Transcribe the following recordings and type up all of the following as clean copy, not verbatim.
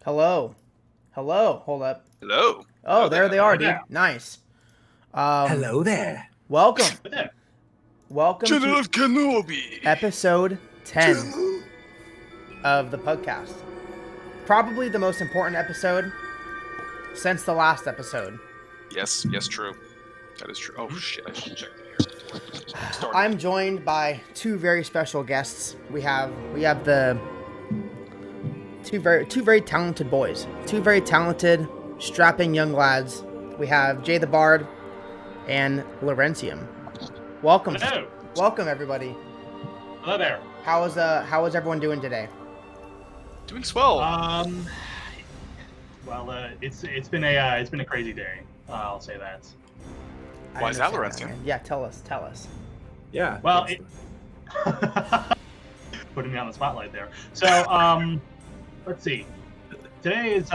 Hello. Hello. Hold up. Hello. Oh, there they are, dude. Yeah. Nice. Hello there. Welcome. Yeah. Welcome General to Kenobi. episode 10 of the PUGCast. Probably the most important episode since the last episode. Yes, true. That is true. Oh shit, I should check here. I'm joined by two very special guests. We have the two very talented boys. Two very talented, strapping young lads. We have Jay the Bard and Lawrencium. Welcome. Hello. Welcome everybody. Hello there. How is everyone doing today? Doing swell. It's been a crazy day. I'll say that. Why is that, I understand Lawrencium? man. Yeah, tell us. Yeah. Well, putting me on the spotlight there. So, let's see. Today is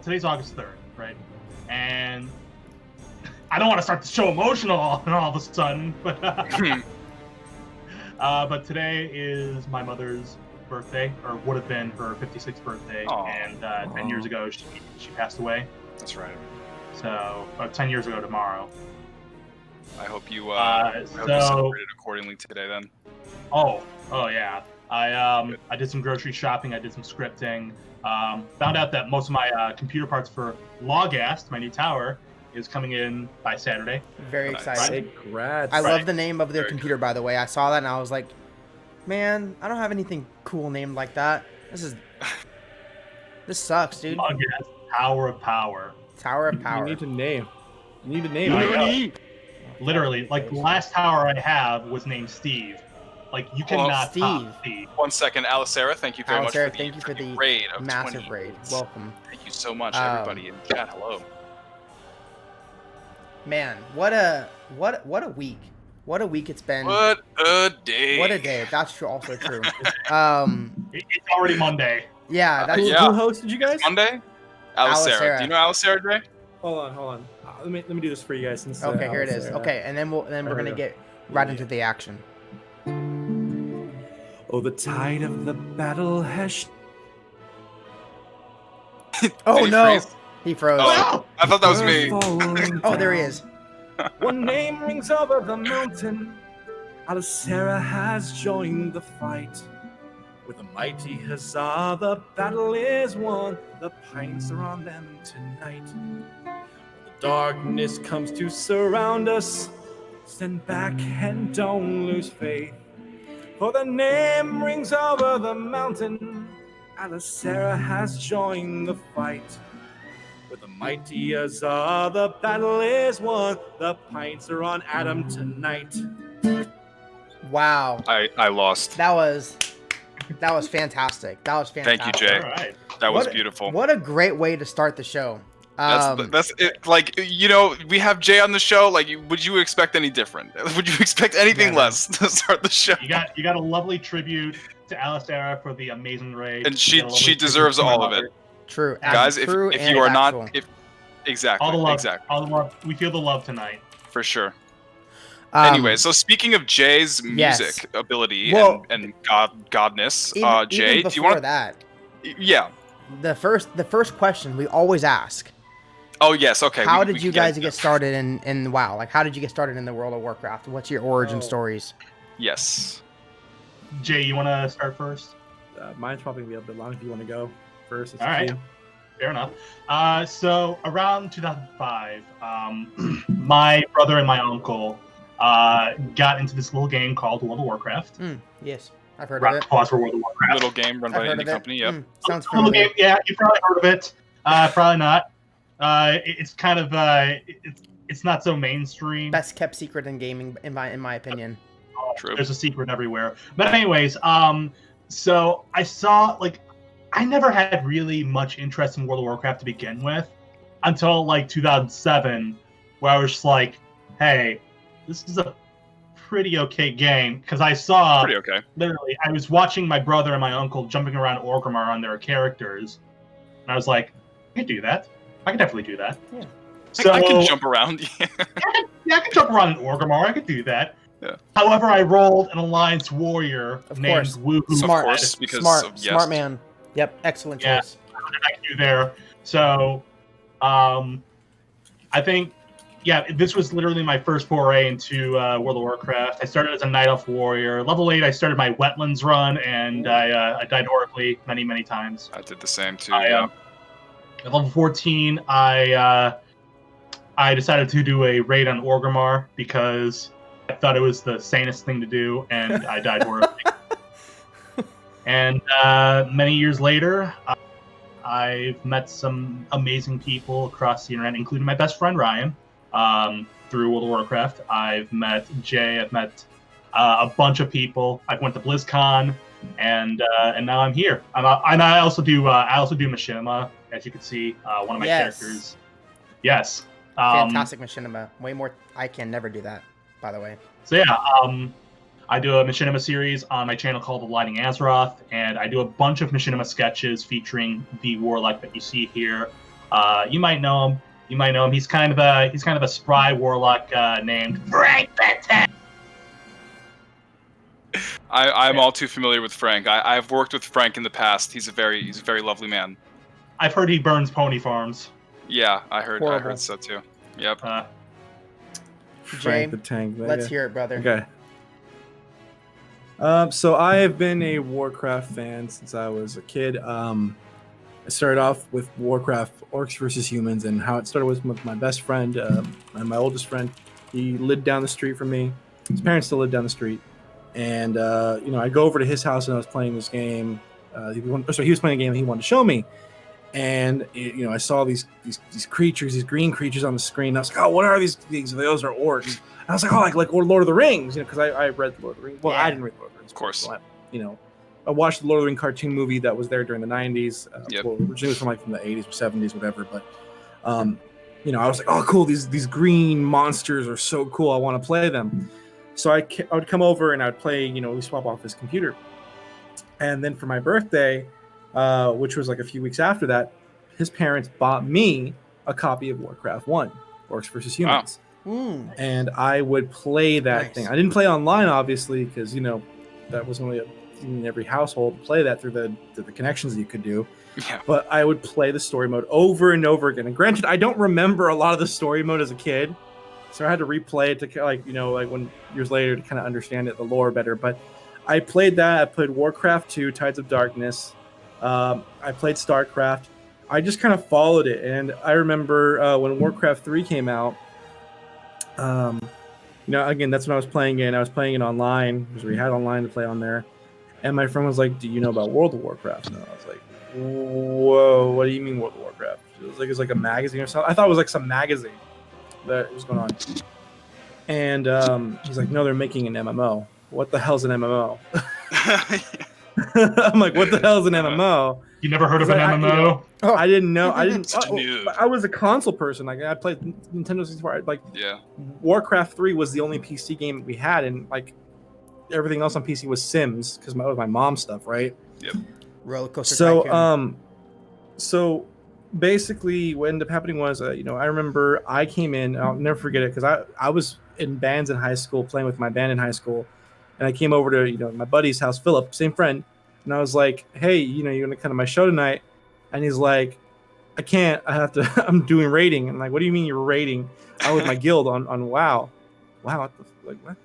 today's August 3rd, right? And I don't want to start the show emotional all of a sudden, but but today is my mother's birthday, or would have been her 56th birthday, Aw. and 10 years ago she passed away. That's right. So, 10 years ago tomorrow. I hope you celebrated accordingly today then. Oh yeah. I did some grocery shopping. I did some scripting. Found out that most of my computer parts for Lawgast, my new tower, is coming in by Saturday. Very Nice. excited. Congrats. I Right. love the name of their Very computer, by the way. I saw that and I was like, man, I don't have anything cool named like that. This sucks, dude. Lawgast, Tower of Power. Tower of Power. You need to name. You need to name. I it. know. Literally, like the last tower I have was named Steve. Like you Hold on, cannot top Steve. Steve. 1 second, Alicera, thank you very much Alicera, for the, thank you for the raid of massive 20. raid. Welcome. Thank you so much, Um, everybody in chat. Hello. Man, what a week. What a week it's been. What a day. What a day. That's true. Also true. It's already Monday. Yeah, that's Who, Yeah. who hosted you guys? Monday? Alicera. Alicera. Do you know Alicera, Jay? Hold on. Let me do this for you guys. Since okay. Here it is. Alistair- Okay, and then we're There gonna we go. get right into the action. Oh, the tide of the battle has. Oh Did he no, freeze? he froze. Oh, I thought that was me. Oh, there he is. One name rings over the mountain. Alicera has joined the fight. With a mighty huzzah, the battle is won. The pints are on them tonight. When the darkness comes to surround us, stand back and don't lose faith. For the name rings over the mountain. Alicera has joined the fight. With a mighty huzzah, the battle is won. The pints are on Adam tonight. Wow, I lost. that was fantastic. That was fantastic. Thank you, Jay. All right. That was What- beautiful. What a great way to start the show. That's it. Like, you know, we have Jay on the show. Like, would you expect any different? Would you expect anything Never. less to start the show? You got a lovely tribute to Alicera for the amazing raid. And You got a lovely she tribute deserves to my all of mother. it, True, guys. If true if and you are factual. not, if exactly, All the love. exactly, All the love. We feel the love tonight. for sure. Um, Anyway, so speaking of Jay's yes. music ability Well, and godness, even Jay, before do you want? that, Yeah. the first question we always ask: Oh yes. Okay. how we did can you guys into get this. started in WoW? Like, how did you get started in the World of Warcraft? What's your origin Oh. stories? Yes. Jay, you want to start first? Mine's probably gonna be a bit long if you want to go first. It's All up to right. you. Fair enough. So around 2005, my brother and my uncle got into this little game called World of Warcraft. Yes, I've heard of Round it. of applause for World of Warcraft. Little game run I've by heard indie of it. company. Yep. Sounds Little familiar. game, yeah, you probably heard of it. Probably not. It's kind of it's not so mainstream. Best kept secret in gaming, in my opinion. True. There's a secret everywhere. But anyways, so I saw I never had really much interest in World of Warcraft to begin with until 2007, where I was just like, hey, this is a pretty okay game, because I saw Pretty okay. literally I was watching my brother and my uncle jumping around Orgrimmar on their characters, and I was like, I can do that. I can definitely do that. Yeah. So I can jump around. yeah, I can jump around in Orgrimmar. I could do that. Yeah. However, I rolled an Alliance warrior Of named course. Woohoo. Smart. Of course, because Smart, of, yes. smart man. Yep, excellent Yeah. choice. did I do there? So, I think, yeah, this was literally my first foray into World of Warcraft. I started as a Night Elf warrior. Level 8, I started my Wetlands run, and I died horribly many, many times. I did the same too. Yeah. At level 14, I decided to do a raid on Orgrimmar because I thought it was the sanest thing to do, and I died horribly. And many years later, I've met some amazing people across the internet, including my best friend Ryan, through World of Warcraft. I've met Jay. I've met a bunch of people. I went to BlizzCon, and now I'm here. And I also do Machinima, as you can see, one of my characters. Yes. Fantastic Machinima. Way more. I can never do that, by the way. So yeah, I do a Machinima series on my channel called The Lighting Azeroth, and I do a bunch of Machinima sketches featuring the warlock that you see here. You might know him. He's kind of a spry warlock named Frank Benton. I'm all too familiar with Frank. I've worked with Frank in the past. He's a very lovely man. I've heard he burns pony farms. Yeah, I heard Horrible. so too. Yep. Jay, Frank the Tank. let's hear it, brother. Okay. So I have been a Warcraft fan since I was a kid. I started off with Warcraft Orcs versus Humans, and how it started was with my best friend and my oldest friend. He lived down the street from me. His parents still lived down the street, and I go over to his house and I was playing this game. He was playing a game and he wanted to show me, and I saw these creatures, these green creatures on the screen. I was like, oh, what are these things? Those are orcs. And I was like, oh, like Lord of the Rings, because I read Lord of the Rings. Well, Yeah. I didn't read Lord of the Rings, Of course. so I watched the Lord of the Rings cartoon movie that was there during the 90s. Yep. Well, originally it was from the 80s or 70s, whatever. But, I was like, oh, cool. These green monsters are so cool. I want to play them. So I would come over and I would play, we swap off his computer. And then for my birthday, which was like a few weeks after that, his parents bought me a copy of Warcraft 1, Orcs versus Humans. Wow. And I would play that thing. I didn't play online, obviously, because that was only in every household to play that through the connections that you could do. Yeah. But I would play the story mode over and over again. And granted, I don't remember a lot of the story mode as a kid, so I had to replay it to when years later to kind of understand the lore better. But I played that. I played Warcraft 2, Tides of Darkness. I played StarCraft. I just kind of followed it, and I remember when Warcraft 3 came out. Again, that's when I was playing it. And I was playing it online because we had online to play on there. And my friend was like, "Do you know about World of Warcraft?" And I was like, "Whoa, what do you mean World of Warcraft?" It was like a magazine or something. I thought it was like some magazine that was going on. And he's like, "No, they're making an MMO." What the hell's an MMO? I'm like, what the hell's an MMO? You never heard of an MMO? I didn't know. I was a console person. Like I played Nintendo 64. Warcraft 3 was the only PC game we had, and like everything else on PC was Sims because that was my mom's stuff, right? Yep. Roller Coaster So Tycoon. so basically, what ended up happening was, I remember I came in. I'll never forget it because I was in bands in high school, playing with my band in high school. And I came over to, my buddy's house, Philip, same friend. And I was like, hey, you're going to come to my show tonight? And he's like, I can't. I'm doing raiding. And I'm like, what do you mean you're raiding? I was with my guild on WoW. Wow, what?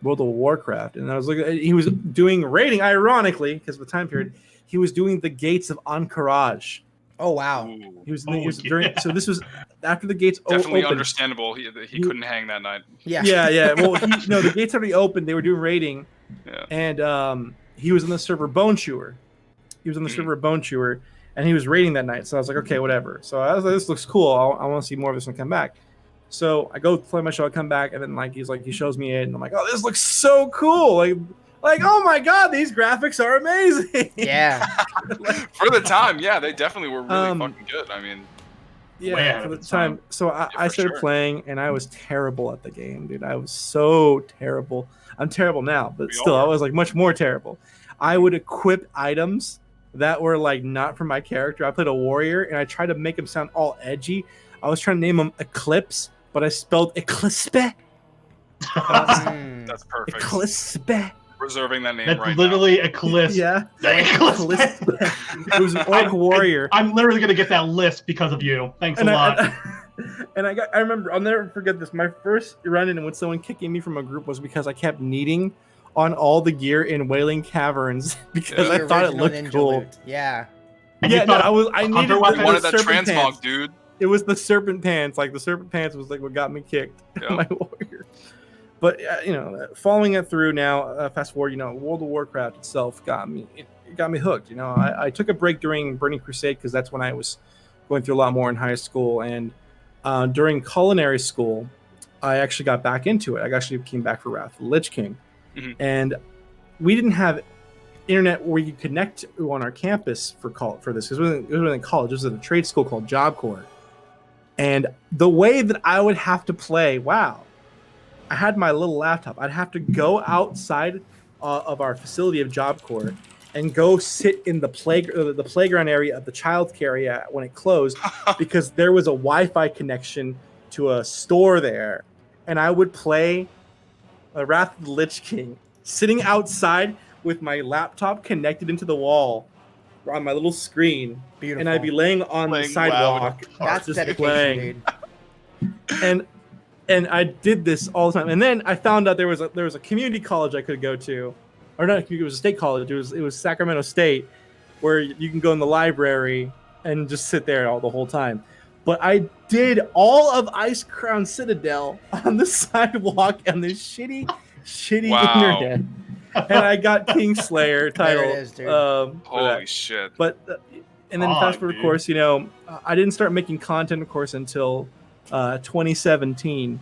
World of Warcraft. And I was looking, he was doing raiding, ironically, because of the time period. He was doing the Gates of Ahn'Qiraj. Oh, wow. He was during, so this was after the gates Definitely opened. Understandable. He couldn't hang that night. Yeah. Well, the gates already opened. They were doing raiding, and he was in the server Bone Chewer. And he was raiding that night. So I was like, okay, whatever. So I was like, this looks cool. I want to see more of this and come back. So I go play my show. I come back, and then he shows me it, and I'm like, oh, this looks so cool. Like, oh my God, these graphics are amazing. Yeah. For the time, yeah, they definitely were really fucking good. I mean, yeah, for the time. So I started playing, and I was terrible at the game, dude. I was so terrible. I'm terrible now, but still, I was much more terrible. I would equip items that were not from my character. I played a warrior, and I tried to make him sound all edgy. I was trying to name him Eclipse, but I spelled Eclispe. that's perfect. Eclispe. reserving that name That's right literally a Eclipse. Yeah. The Eclipse. It was an orc warrior. I'm literally gonna get that list because of you. Thanks a lot. I remember, I'll never forget this. My first run-in with someone kicking me from a group was because I kept needing on all the gear in Wailing Caverns because I The thought it original looked ninja cool. loot. Yeah. And you Yeah, no, thought I needed Hunter weapon? now. You wanted that serpent transmog, pants. dude. It was the serpent pants. Like the serpent pants was like what got me kicked. Yeah. My warrior. But following it through now, fast forward, World of Warcraft itself got me. It got me hooked. I took a break during Burning Crusade because that's when I was going through a lot more in high school, and during culinary school, I actually got back into it. I actually came back for Wrath of the Lich King, and we didn't have internet where you could connect on our campus for this because it wasn't in college. It was at a trade school called Job Corps, and the way that I would have to play, I had my little laptop. I'd have to go outside of our facility of Job Corps and go sit in the playground area of the childcare area when it closed because there was a Wi-Fi connection to a store there, and I would play Wrath of the Lich King sitting outside with my laptop connected into the wall on my little screen. Beautiful. And I'd be laying on the sidewalk. That's just dedication, playing. dude. And I did this all the time. And then I found out there was a community college I could go to, or not. It was a state college. It was Sacramento State, where you can go in the library and just sit there the whole time. But I did all of Ice Crown Citadel on the sidewalk on this shitty Wow. internet, and I got Kingslayer title. There it is, dude. Holy shit. But and then fast forward, of course, I didn't start making content, of course, until 2017,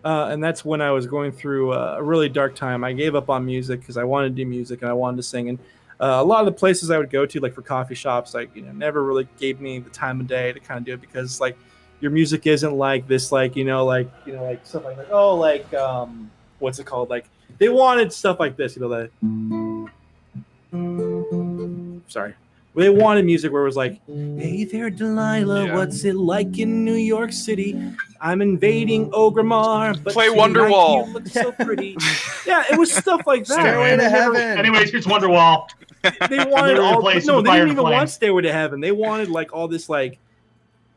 and that's when I was going through a really dark time. I gave up on music because I wanted to do music and I wanted to sing, and a lot of the places I would go to, like for coffee shops, never really gave me the time of day to kind of do it because your music isn't like this, like stuff like what's it called? Like they wanted stuff like this, sorry. They wanted music where it was like, hey there, Delilah, what's it like in New York City? I'm invading Ogrimmar, but play tonight Wonderwall. you look so pretty. Yeah, it was stuff like that. Stairway to Heaven. Anyways, here's Wonderwall. They wanted Literally all. replaced No, with they Fire didn't and even Flame. want Stairway to Heaven. They wanted all this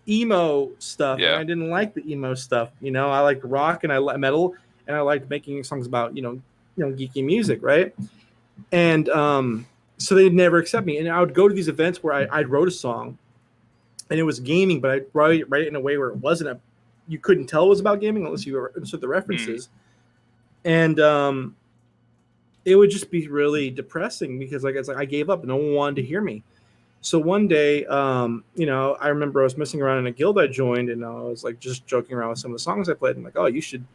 emo stuff. Yeah. And I didn't like the emo stuff. I liked rock and I liked metal and I liked making songs about geeky music, right? And so they'd never accept me. And I would go to these events where I wrote a song, and it was gaming, but I'd write it in a way where it wasn't you couldn't tell it was about gaming unless you understood the references. And it would just be really depressing because it's like I gave up and no one wanted to hear me. So one day, I remember I was messing around in a guild I joined, and I was just joking around with some of the songs I played. And oh, you should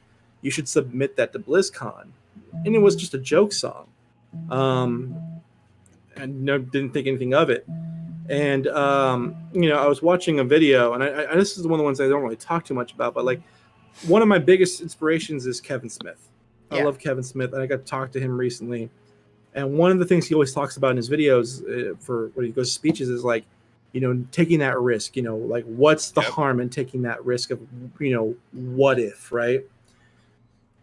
submit that to BlizzCon. And it was just a joke song. And didn't think anything of it. And I was watching a video, and I this is one of the ones I don't really talk too much about, but one of my biggest inspirations is Kevin Smith. I love Kevin Smith, and I got to talk to him recently. And one of the things he always talks about in his videos for when he goes to speeches is taking that risk. What's the harm in taking that risk of what if, right?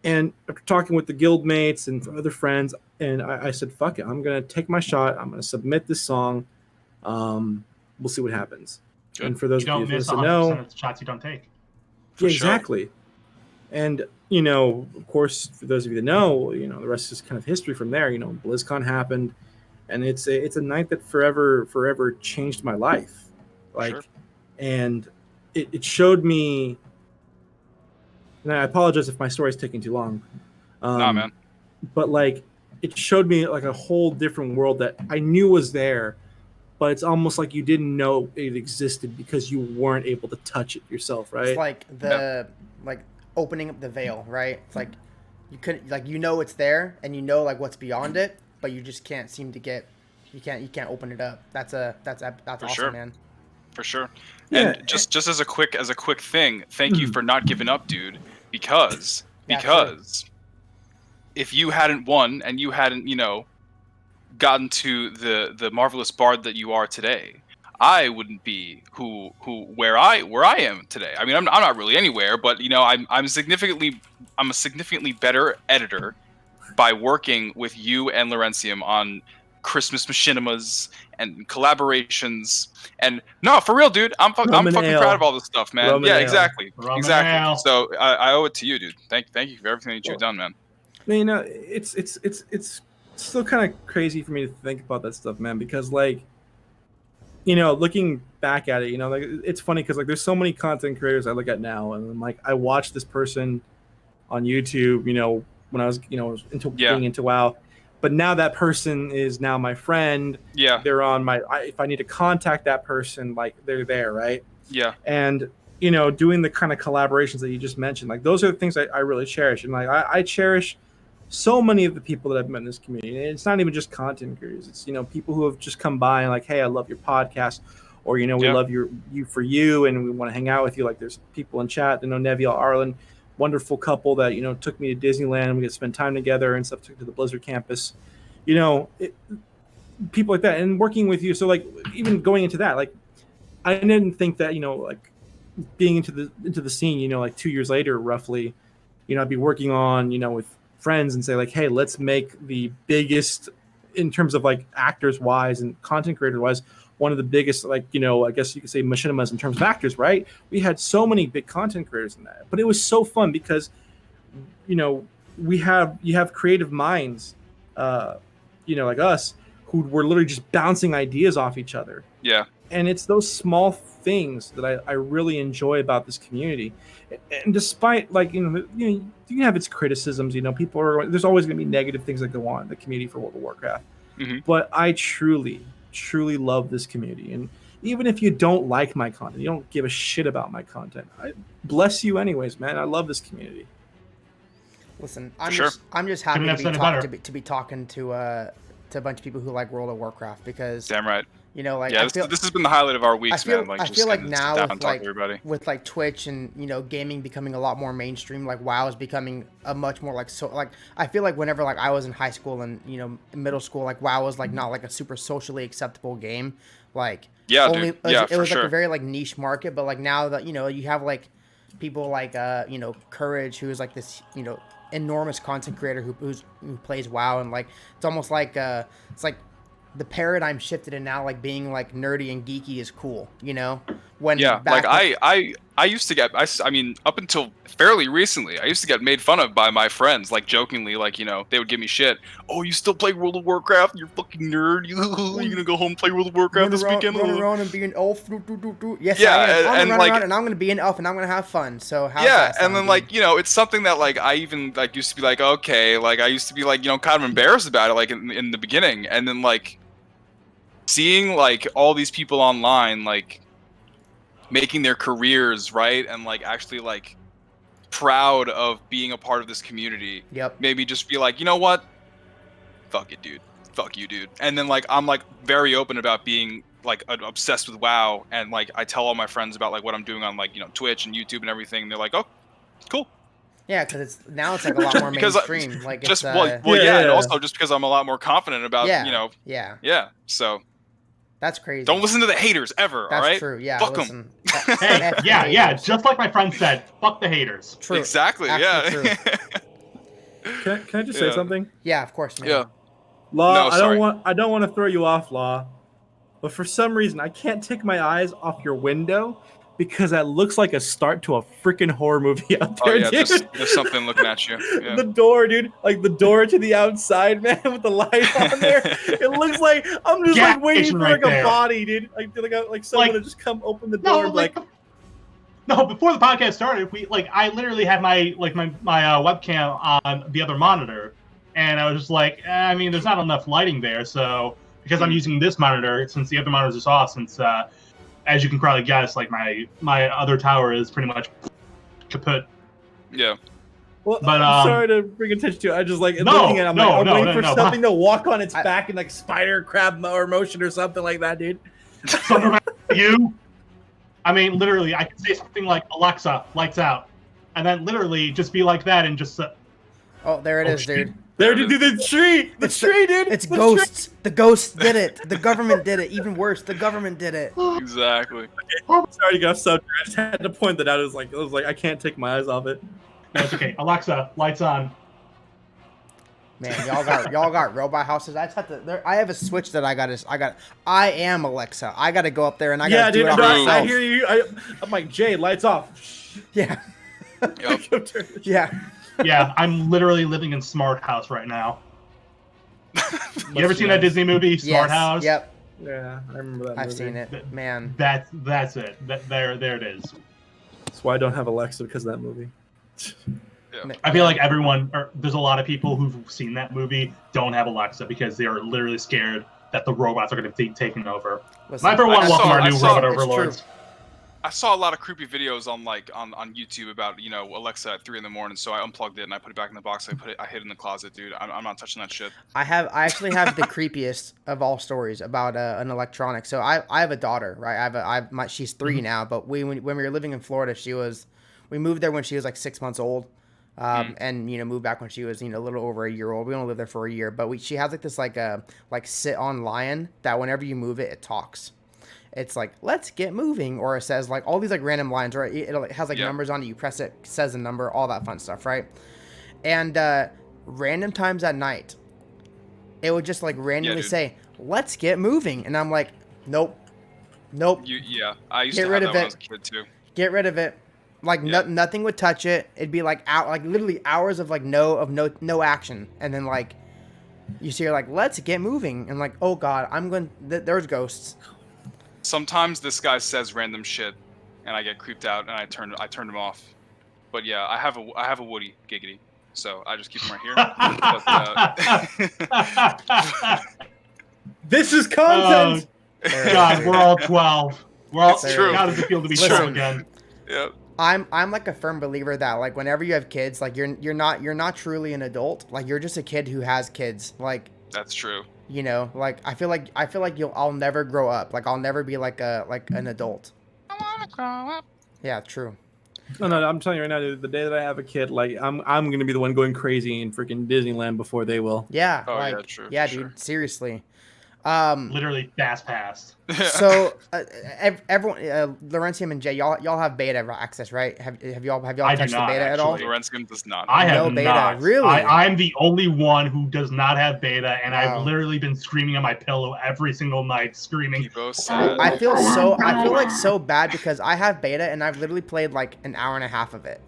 And after talking with the guild mates and other friends, and I said, fuck it, I'm going to take my shot. I'm going to submit this song. We'll see what happens. Good. And for those You of don't you who miss said 100% no, of the shots you don't take. yeah, sure. exactly. And, of course, for those of you that know, the rest is kind of history from there. BlizzCon happened, and it's a night that forever changed my life. Sure. And it showed me, and I apologize if my story is taking too long. Nah, man. But it showed me a whole different world that I knew was there, but it's almost like you didn't know it existed because you weren't able to touch it yourself, right? It's like the opening up the veil, right? It's like you could it's there and what's beyond it, but you just can't seem to get you can't open it up. That's awesome, sure. man. For sure. Yeah. And just as a quick thing, thank you for not giving up, dude, because if you hadn't won and you hadn't, gotten to the marvelous bard that you are today, I wouldn't be where I am today. I mean, I'm not really anywhere, but I'm a significantly better editor by working with you and Lawrencium on Christmas machinimas and collaborations. And no, for real, dude, I'm fucking proud of all this stuff, man. Roman ale. Exactly. Ale. So I owe it to you, dude. Thank you for everything that you've done, man. You know, it's still kind of crazy for me to think about that stuff, man, because like, you know, looking back at it, you know, like it's funny because like there's so many content creators I look at now, and I'm like, I watched this person on YouTube, you know, when I was, you know, being into WoW, but now that person is now my friend. Yeah, they're on my. If I need to contact that person, like they're there, right? Yeah, and you know, doing the kind of collaborations that you just mentioned, like those are the things I really cherish, and like I cherish so many of the people that I've met in this community. And it's not even just content creators. It's, you know, people who have just come by and like, hey, I love your podcast, or, you know, we love you for you, and we want to hang out with you. Like there's people in chat, you know, Neville, Arlen, wonderful couple that, you know, took me to Disneyland. We get to spend time together and stuff, took to the Blizzard campus, you know, people like that, and working with you. So like, even going into that, like, I didn't think that, you know, like being into the scene, you know, like 2 years later, roughly, you know, I'd be working on, you know, with friends and say like, hey, let's make the biggest, in terms of like actors wise and content creator wise, one of the biggest, like, you know, I guess you could say machinimas in terms of actors, right? We had so many big content creators in that, but it was so fun because, you know, you have creative minds, you know, like us, who were literally just bouncing ideas off each other. Yeah. And it's those small things that I really enjoy about this community. And despite, like, you can have its criticisms, you know, there's always going to be negative things that go on in the community for World of Warcraft. Mm-hmm. But I truly love this community. And even if you don't like my content, you don't give a shit about my content, I bless you anyways, man. I love this community. Listen, I'm just happy to be talking to a bunch of people who like World of Warcraft, because damn right. You know, like, this has been the highlight of our weeks, man. Like, I feel like now with like Twitch and, you know, gaming becoming a lot more mainstream, like WoW is becoming a much more like, so like, I feel like whenever like I was in high school and, you know, middle school, like WoW was like not like a super socially acceptable game. Like, it was like a very like niche market, but like now that, you know, you have like people like you know, Courage, who is like this, you know, enormous content creator who plays WoW, and like it's almost like it's like the paradigm shifted, and now like being like nerdy and geeky is cool, you know? I used to get, I mean, up until fairly recently, I used to get made fun of by my friends, like jokingly, like, you know, they would give me shit. Oh, you still play World of Warcraft? You're fucking nerd. You're gonna go home and play World of Warcraft this weekend? Run around and be an elf. Yes, yeah, I am. I'm gonna run around and I'm gonna be an elf and I'm gonna have fun. So how's that sound, and then like, you know, it's something that like I even like used to be like, okay, like I used to be like, you know, kind of embarrassed about it, like in the beginning, and then like seeing like all these people online like making their careers, right, and like actually like proud of being a part of this community. Yep. Maybe just be like, you know what? Fuck it, dude. Fuck you, dude. And then like I'm like very open about being like obsessed with WoW, and like I tell all my friends about like what I'm doing on like, you know, Twitch and YouTube and everything. And they're like, oh, cool. Yeah, because it's like a lot more mainstream. Like just it's, and also just because I'm a lot more confident about you know. Yeah. So. That's crazy. Don't listen to the haters ever, all right? That's true, yeah. Fuck them. Hey, yeah, just like my friend said, fuck the haters. True. Exactly, absolutely True. Can I just say something? Yeah, of course, man. Yeah. Law, no, I don't want to throw you off, Law, but for some reason I can't take my eyes off your window, because that looks like a start to a freaking horror movie out there, dude. There's something looking at you. Yeah. The door, dude, like the door to the outside, man, with the light on there. It looks like I'm just like waiting for like a body, dude. Like someone to just come open the door. No, before the podcast started, I literally had my webcam on the other monitor, and I was just like, I mean, there's not enough lighting there, so because I'm using this monitor, since the other monitors are off, since as you can probably guess, like my other tower is pretty much kaput. Yeah. Well, I'm sorry to bring attention to it. I just like looking at it. I'm waiting for something to walk on its back in like spider crab or motion or something like that, dude. Something about you. I mean, literally, I could say something like, Alexa, lights out, and then literally just be like that and just. Oh, there it is, dude. There, dude, the tree, dude. It's ghosts. The ghosts did it. The government did it. Even worse, the government did it. Exactly. Sorry to get off subject. I just had to point that out. It was like I can't take my eyes off it. No, it's okay. Alexa, lights on. Man, y'all got robot houses. I just have to. I have a switch that I got. I am Alexa. I got to go up there and I got to do it no, myself. I hear you. I'm like, Jay, lights off. Yeah. Yep. Yeah. Yeah, I'm literally living in Smart House right now. You ever seen that Disney movie, Smart Yes. House? Yep. Yeah, I remember that. I've movie. seen it. Man. That's it. There it is. That's why I don't have Alexa, because of that movie. I feel like there's a lot of people who've seen that movie don't have Alexa because they are literally scared that the robots are going to be taken over. Listen, My for one, welcome our I new saw- robot it's overlords. I saw a lot of creepy videos on on YouTube about Alexa at 3 a.m. So I unplugged it and I put it back in the box. I hid it in the closet, dude. I'm not touching that shit. I actually have the creepiest of all stories about an electronic. So I have a daughter, right? She's 3 now, but when we were living in Florida, we moved there when she was like 6 months old. And moved back when she was a little over a year old. We only lived there for a year, but she has like this like sit on lion that whenever you move it talks. It's like, let's get moving, or it says like all these like random lines, right? It has like numbers on it. You press it, says a number, all that fun stuff, right? And random times at night, it would just like randomly say, "Let's get moving," and I'm like, nope. I used Get to rid have of that when I it. was a kid too. Get rid of it. Like nothing would touch it. It'd be like literally hours of no action, and then like you see her like, let's get moving, and like, oh god, there's ghosts. Sometimes this guy says random shit, and I get creeped out, and I turn him off. But yeah, I have a Woody giggity, so I just keep him right here. This is content. God, we're all 12. It's true. How does it feel to be It's 12 true. again? Yeah. I'm like a firm believer that like whenever you have kids, like you're not truly an adult. Like you're just a kid who has kids. Like That's true. like I feel like I'll never grow up. Like I'll never be like an adult. I wanna grow up. Yeah, true. No, I'm telling you right now, dude, the day that I have a kid, like I'm gonna be the one going crazy in freaking Disneyland before they will. Yeah. Oh, like, yeah, true, Yeah, for dude. sure. Seriously. Literally fast pass. So everyone, Lawrencium and Jay, y'all have beta access, right? Have y'all I do touched the not, beta at all? actually. Lawrencium does not. I have No beta, not. really? I'm the only one who does not have beta, and Wow. I've literally been screaming on my pillow every single night, screaming. You both said. I feel like so bad because I have beta and I've literally played like an hour and a half of it.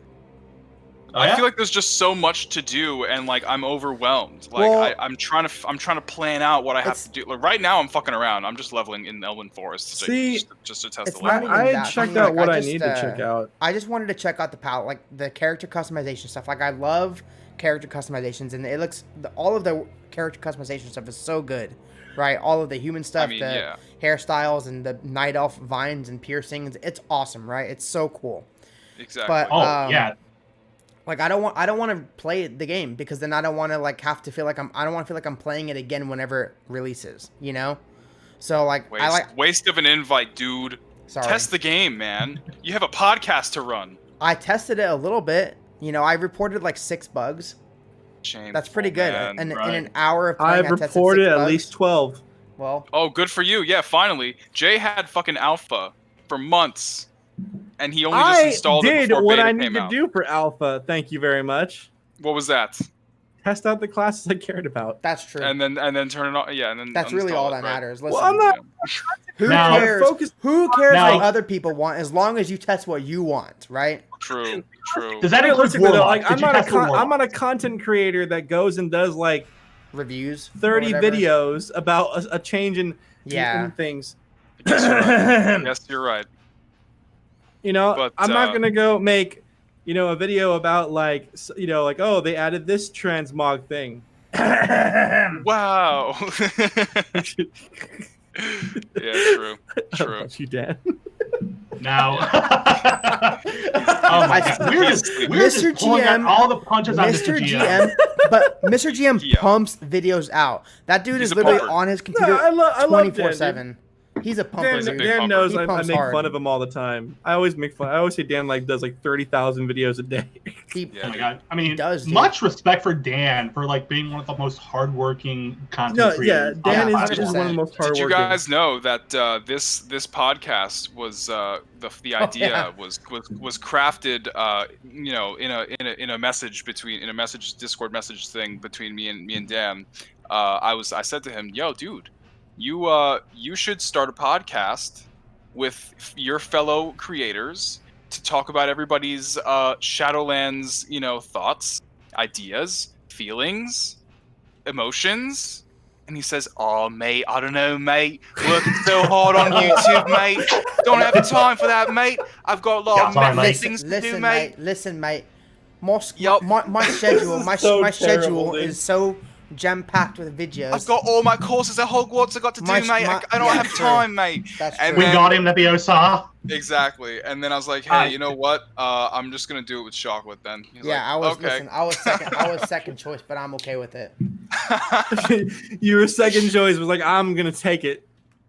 Oh, I yeah? feel like there's just so much to do, and like I'm overwhelmed. Like Well, I'm trying to plan out what I have it's- to do. Like right now, I'm fucking around. I'm just leveling in Elven Forest See, just to test it's the not level. even I that. checked I mean, out like, what I I just, need to check out. I just wanted to check out the palette, like the character customization stuff. Like I love character customizations, and it looks all of the character customization stuff is so good, right? All of the human stuff, mean, the yeah. hairstyles, and the night elf vines and piercings. It's awesome, right? It's so cool. Exactly. But Oh, yeah. like I don't want to play the game because then I don't want to like have to feel like I don't want to feel like I'm playing it again whenever it releases, you know? So like waste of an invite, dude. sorry. Test the game, man. You have a podcast to run. I tested it a little bit. You know, I reported like 6 bugs. Shameful, That's pretty good. man. And right. in an hour of playing, I've I tested reported 6 at bugs. least 12. Well, Oh, good for you. Yeah, finally. Jay had fucking alpha for months, and he only just I installed it did before what beta I came need to out. do for alpha. Thank you very much. What was that? Test out the classes I cared about. that's true. And then turn it on. Yeah, and then That's really uninstall all it, that right? matters. Listen, Well, I'm not who Now- cares? Focus- Who cares Now- what other people want as long as you test what you want, right? True. Does that include realistically though, Warlock? like Did you test the Warlock? I'm not a content creator that goes and does like Reviews. or 30 whatever. videos about a change in things. Yes, you're right. Yes, you're right. You know, But, I'm not gonna go make, a video about like, oh, they added this transmog thing. Wow. Yeah, true. I True. love you, Dan. Now, oh my God. We're just Mr. pulling out GM, all the punches on Mr. GM, but Mr. GM Yeah. pumps videos out. That dude He's is a literally pumper. on his computer I love Dan, 24/7. He's a pumper, dude. Dan knows He I pumps make hard. fun of him all the time. I always make fun. I always say Dan like does like 30,000 videos a day. Oh my god! I mean, does, dude. much respect for Dan for like being one of the most hardworking content creators. Dan Yeah, is one of the most hardworking. Did you guys know that this podcast was the idea was crafted in a message Discord message thing between me and Dan. I said to him, "Yo, dude, you should start a podcast with your fellow creators to talk about everybody's Shadowlands, thoughts, ideas, feelings, emotions." And he says, "Oh, mate, I don't know, mate. Working so hard on YouTube, mate. Don't have the time for that, mate. I've got a lot of things to do, mate." Listen, mate. My schedule, my schedule is so jam-packed with videos. I've got all my courses at Hogwarts I've got to do, mate. I don't have time, mate. That's and true. We got him at the OSA. Exactly. And then I was like, hey, you know what? I'm just going to do it with Chocolate then. He's like, I was okay. listen, I was second choice, but I'm okay with it. You were second choice. Was like, I'm gonna take it.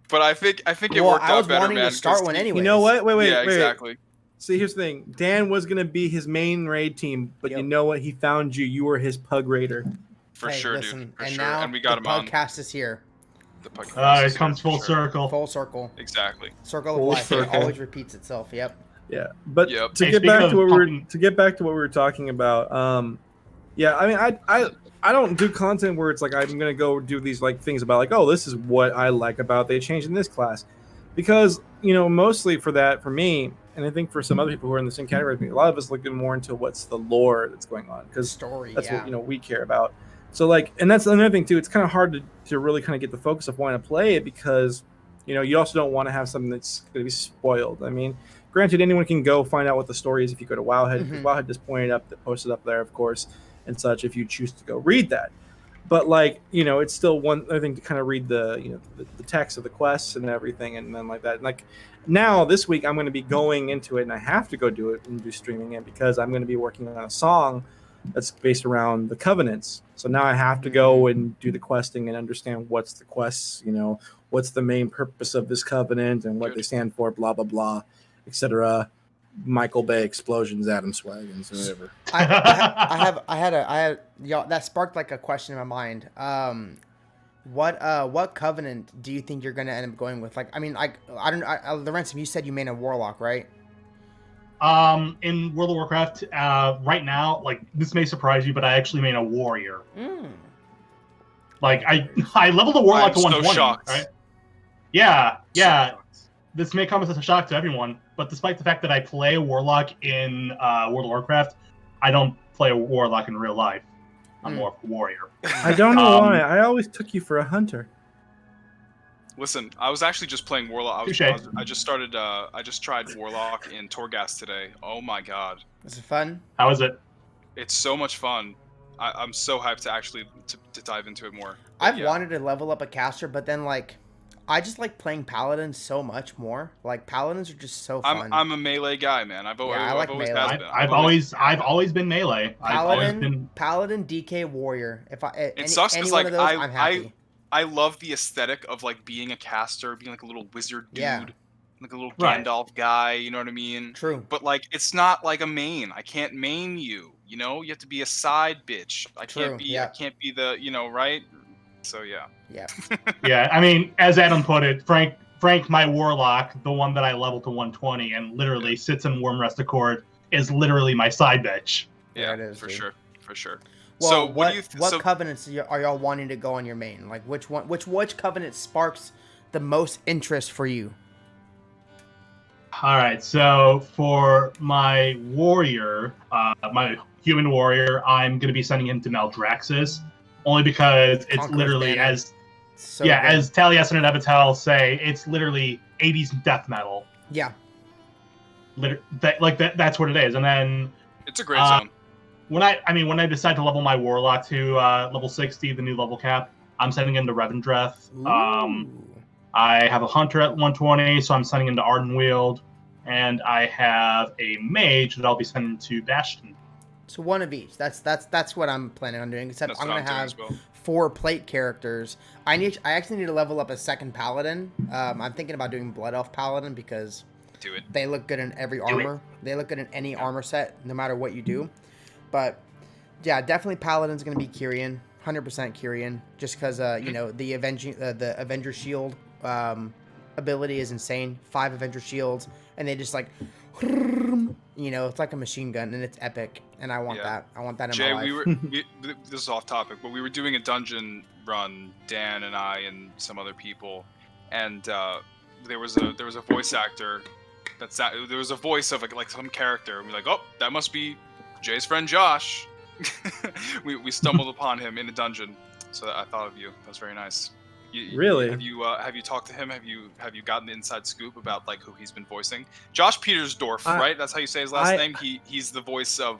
But I think it worked out better, man. I was wanting to start one anyway. You know what? Wait. Yeah, exactly. See, here's the thing. Dan was gonna be his main raid team, but you know what? He found you. You were his pug raider. For sure, dude. For sure. Now and we got him on. The podcast is here. The podcast It comes full circle. Full circle. Exactly. Circle of life. It always repeats itself. Yep. Yeah, but Yep. to get back to what we were talking about, yeah, I mean, I don't do content where it's like I'm gonna go do these like things about like, oh, this is what I like about they changed in this class, because mostly for me, and I think for some other people who are in the same category as me, a lot of us looking more into what's the lore that's going on, because that's what we care about. So like, and that's another thing too. It's kind of hard to really kind of get the focus of wanting to play it, because you also don't want to have something that's going to be spoiled. I mean, granted, anyone can go find out what the story is if you go to Wowhead. Because Wowhead just posted up there, of course, and such, if you choose to go read that. But like, it's still one other thing to kind of read the text of the quests and everything, and then like that. And like now this week I'm going to be going into it, and I have to go do it and do streaming it, because I'm going to be working on a song that's based around the covenants. So now I have to go and do the questing and understand what's the quests, what's the main purpose of this covenant and what they stand for, blah blah blah, etc. Michael Bay explosions, AdamShwaginz, whatever. I had that sparked like a question in my mind. What covenant do you think you're gonna end up going with? Like, I mean, Lawrencium, you said you made a warlock, right? In World of Warcraft, right now, like, this may surprise you, but I actually made a warrior. Like, I leveled the warlock to 120. Shocked. Right? Yeah. This may come as a shock to everyone, but despite the fact that I play a warlock in World of Warcraft, I don't play a warlock in real life. I'm more of a warrior. I don't know why. I always took you for a hunter. Listen, I was actually just playing Warlock. I just tried Warlock in Torghast today. Oh my god. Was it fun? How is it? It's so much fun. I'm so hyped to actually to dive into it more. I've wanted to level up a caster, but then like I just like playing paladins so much more. Like paladins are just so fun. I'm a melee guy, man. I've always been melee. Paladin, DK, warrior. It sucks because like I'm happy. I love the aesthetic of like being a caster, being like a little wizard dude, like a little Gandalf guy. You know what I mean? True. But like, it's not like a main. I can't main you. You have to be a side bitch. I can't be the right. So yeah. Yeah. Yeah. I mean, as Adam put it, Frank, my warlock, the one that I leveled to 120 and literally sits in Wormrest Accord, is literally my side bitch. Yeah, it is, for dude. sure. Well, so what covenants are y'all wanting to go on your main? Like which covenant sparks the most interest for you? All right, so for my warrior, my human warrior, I'm going to be sending him to Maldraxxus, only because it's literally as Taliesin and Evitel say, it's literally 80s death metal. Yeah. That's what it is. And then it's a great zone. When I decide to level my warlock to level 60, the new level cap, I'm sending him to Revendreth. I have a hunter at 120, so I'm sending him to Ardenweald, and I have a mage that I'll be sending to Bastion. So one of each. That's what I'm planning on doing. Except I'm gonna have 4 plate characters. I actually need to level up a second paladin. I'm thinking about doing Blood Elf Paladin because Do it. they look good in every armor. They look good in any armor set, no matter what you do. But yeah, definitely Paladin's gonna be Kyrian, 100% Kyrian, just because you know the Avenger Shield ability is insane. 5 Avenger Shields, and they just like, you know, it's like a machine gun, and it's epic. And I want that. I want that in Jay, my life. this is off topic, but we were doing a dungeon run, Dan and I and some other people, and there was a voice actor there was a voice of like some character, and we're like, oh, that must be Jay's friend Josh. we stumbled upon him in a dungeon, so I thought of you. That was very nice. Really? Have you talked to him? Have you gotten the inside scoop about like who he's been voicing? Josh Petersdorf, right? That's how you say his last name. He's the voice of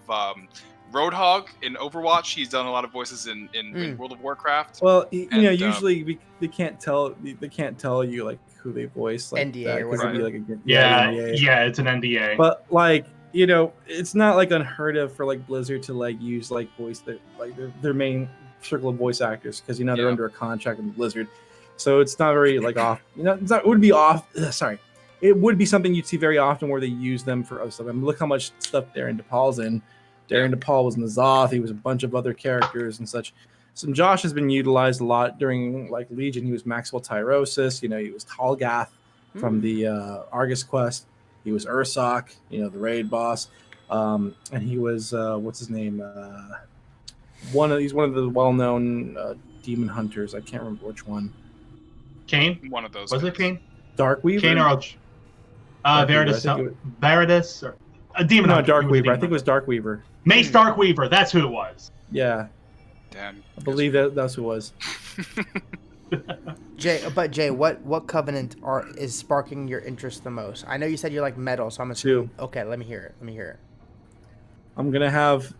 Roadhog in Overwatch. He's done a lot of voices in World of Warcraft. Well, you know, usually they can't tell you like who they voice, like NDA that, or whatever. Like Yeah, it's an NDA. But like, you know, it's not like unheard of for like Blizzard to like use like their main circle of voice actors, because you know they're under a contract with Blizzard, so it's not very like off. You know, it would be off. Sorry, it would be something you'd see very often where they use them for other stuff. I mean, look how much stuff Darren DePaul's in. Darren DePaul was in the Zoth. He was a bunch of other characters and such. So Josh has been utilized a lot during like Legion. He was Maxwell Tyrosus. You know, he was Talgath from the Argus quest. He was Ursoc, you know, the raid boss, and he was what's his name? He's one of the well-known demon hunters. I can't remember which one. Kane? One of those. Was it Kane? Darkweaver? Kane or Veritas or a demon hunter. Darkweaver. I think it was Darkweaver. Mace Darkweaver. That's who it was. Yeah. Damn. I believe that's who it was. Jay, what covenant is sparking your interest the most? I know you said you like metal, so I'm assuming. 2. Okay, let me hear it. I'm gonna have,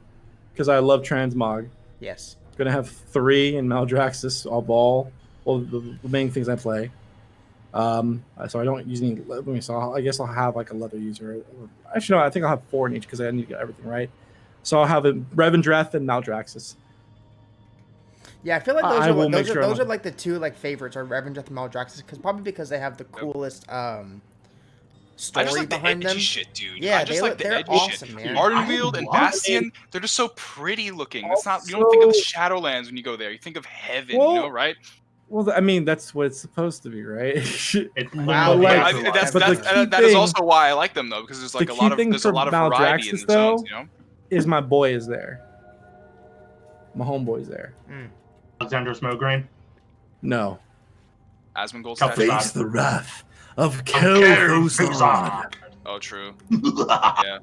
because I love transmog. Yes. I'm gonna have 3 in Maldraxxus of all the main things I play. So I don't use any. So I guess I'll have like a leather user. Actually, no, I think I'll have 4 in each because I need to get everything right. So I'll have a Revendreth and Maldraxxus. Yeah, I feel like those are like the 2 like favorites are Revendreth and Maldraxxus, because they have the coolest story I just like behind the edgy them. shit, dude. Yeah, I just like the they're edgy awesome, shit. man. Ardenweald and Bastion, they're just so pretty looking. It's not, you don't think of the Shadowlands when you go there. You think of heaven, you know, right? Well, I mean, that's what it's supposed to be, right? Wow, that is also why I like them though, because there's like a lot of variety in the zones, you know. Is my boy is there? My homeboy's there. Alexander Smograin? No. Asmongold Face the wrath of Kel'Thuzad. Oh, true. Yeah.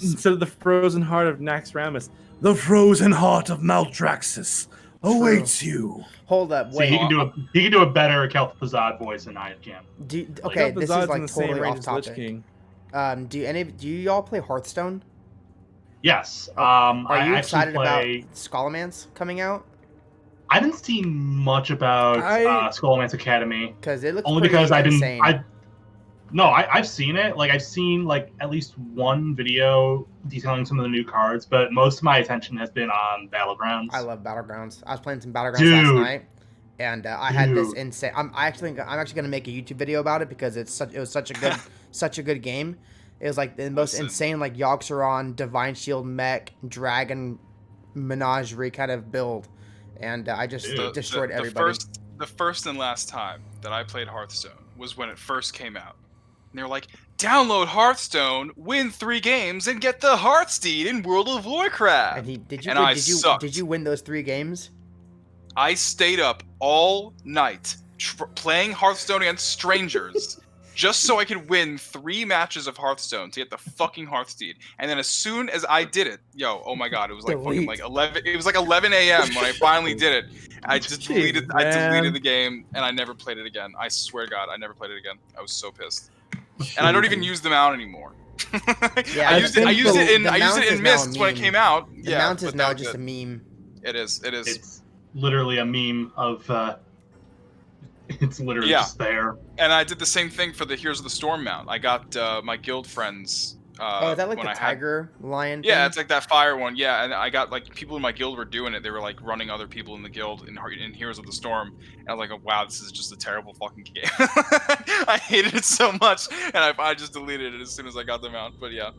Instead of the frozen heart of Naxxramas, the frozen heart of Maldraxxus awaits you. Hold up, wait. See, he can do a better Kel'Thuzad voice than I can. Okay, this is like totally off topic. Do you all play Hearthstone? Yes. Are you excited about Scholomance coming out? I haven't seen much about Scholomance Academy because it looks only because insane. I've seen it. Like I've seen like at least one video detailing some of the new cards, but most of my attention has been on Battlegrounds. I love Battlegrounds. I was playing some Battlegrounds last night, and I had this insane. I'm actually gonna make a YouTube video about it because it was such a good game. It was like the most insane like Yogg-Saron, Divine Shield mech, Dragon Menagerie kind of build. And I just destroyed everybody. The first and last time that I played Hearthstone was when it first came out. And they were like, download Hearthstone, win 3 games, and get the Heartsteed in World of Warcraft. And did you win those 3 games? I stayed up all night playing Hearthstone against strangers just so I could win 3 matches of Hearthstone to get the fucking Heartsteed. And then as soon as I did it, oh my god, it was like fucking like 11. It was like 11 a.m. when I finally did it. I just deleted the game and I never played it again. I swear to God, I never played it again. I was so pissed. And I don't even use the mount anymore. Yeah, I used it in Mist when it came out. The mount is now just a meme. It is. It's literally a meme of. It's literally just there. And I did the same thing for the Heroes of the Storm mount. I got my guild friends Is that like when the I had tiger lion? Yeah, thing? it's like that fire one. Yeah, and I got like people in my guild were doing it. They were like running other people in the guild in Heroes of the Storm. And I was like, oh, wow, this is just a terrible fucking game. I hated it so much, and I just deleted it as soon as I got them out. But yeah,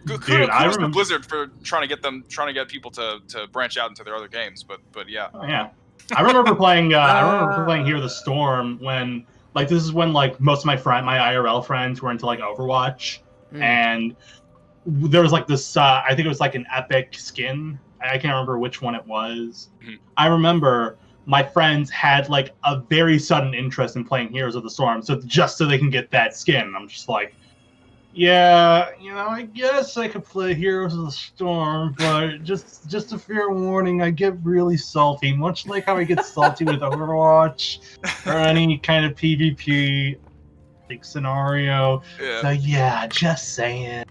Dude, kudos to Blizzard for trying to get people to branch out into their other games. But yeah, Oh, yeah. I remember playing. I remember playing Heroes of the Storm when, like, this is when like most of my IRL friends were into like Overwatch, and there was like this. I think it was like an epic skin. I can't remember which one it was. I remember my friends had like a very sudden interest in playing Heroes of the Storm, so just so they can get that skin. I'm just like, yeah, I guess I could play Heroes of the Storm, but just a fair warning, I get really salty, much like how I get salty with Overwatch or any kind of PvP like scenario. Yeah. So yeah, just saying.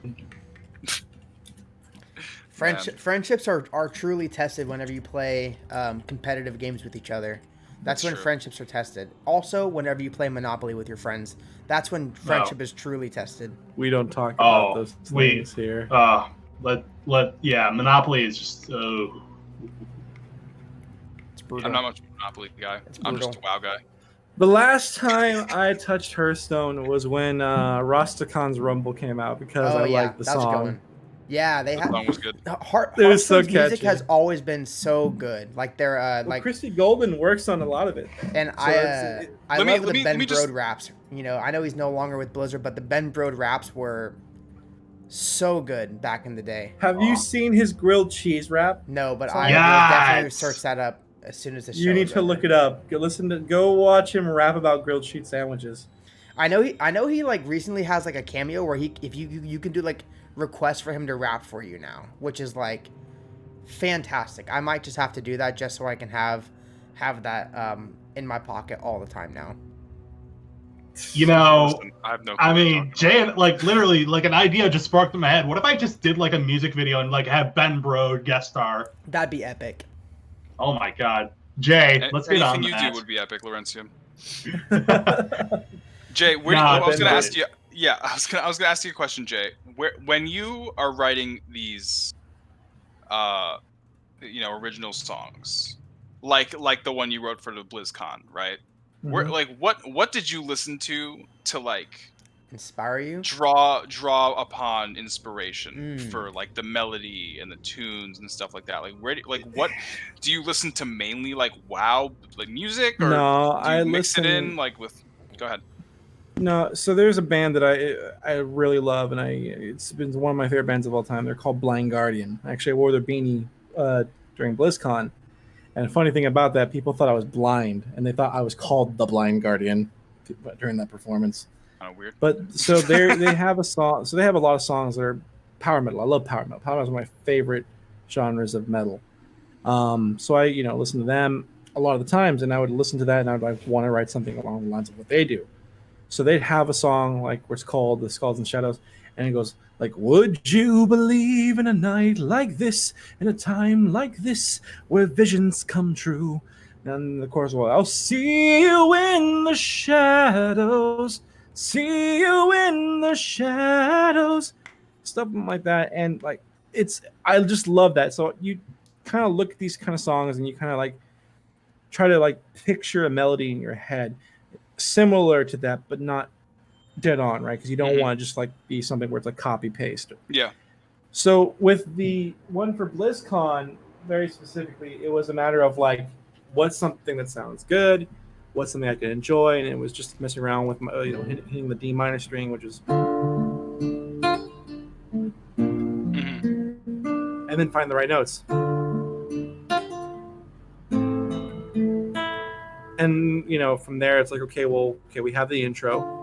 Friendships are truly tested whenever you play competitive games with each other. That's when true. friendships are tested. Also, whenever you play Monopoly with your friends, that's when friendship is truly tested. We don't talk about those things here. Yeah, Monopoly is just It's brutal. I'm not much of a Monopoly guy. I'm just a WoW guy. The last time I touched Hearthstone was when Rostacon's Rumble came out because I liked the song. Yeah, they had. The song was good. It was so Hearthstone's music catchy. has always been so good. Like they're like Christy Goldman works on a lot of it. And So I let love me- the Ben let me just- Brode raps. I know he's no longer with Blizzard, but the Ben Brode raps were so good back in the day. Have you seen his grilled cheese rap? No, but Yes. I will definitely search that up as soon as the show. You need is to over. look it up. Go watch him rap about grilled cheese sandwiches. I know he like recently has like a cameo where if you can do like requests for him to rap for you now, which is like fantastic. I might just have to do that just so I can have that in my pocket all the time now. I have no. I mean, Jay, like literally, like an idea just sparked in my head. What if I just did like a music video and like have Ben Brode guest star? That'd be epic. Oh my god, Jay, let's get on Anything you that. do would be epic, Lawrencium. Jay, Nah, I was Ben gonna Brode. ask you. Yeah, I was gonna ask you a question, Jay. When you are writing these, original songs, like the one you wrote for the BlizzCon, right? Where what did you listen to like Inspire you? draw upon inspiration for like the melody and the tunes and stuff like that? Like what do you listen to mainly, like WoW like music, or No, do you I mix listen it in like with? Go ahead. No, so there's a band that I really love, and it's been one of my favorite bands of all time. They're called Blind Guardian. Actually, I wore their beanie during BlizzCon, and the funny thing about that, people thought I was blind, and they thought I was called the Blind Guardian during that performance. Kind of weird. But so they have a song. So they have a lot of songs that are power metal. I love power metal. Power metal is one of my favorite genres of metal. So I listen to them a lot of the times, and I would listen to that, and I would like want to write something along the lines of what they do. So they'd have a song like where it's called "The Skulls and Shadows," and it goes like, "Would you believe in a night like this, in a time like this, where visions come true?" And the chorus was, "I'll see you in the shadows, see you in the shadows," stuff like that. And like I just love that. So you kind of look at these kind of songs, and you kind of like try to like picture a melody in your head similar to that, but not dead on, right? Because you don't want to just like be something where it's like copy paste. Yeah. So with the one for BlizzCon, very specifically, it was a matter of like, what's something that sounds good, what's something I can enjoy, and it was just messing around with my, hitting the D minor string, which is, and then find the right notes. And from there it's like, okay, we have the intro.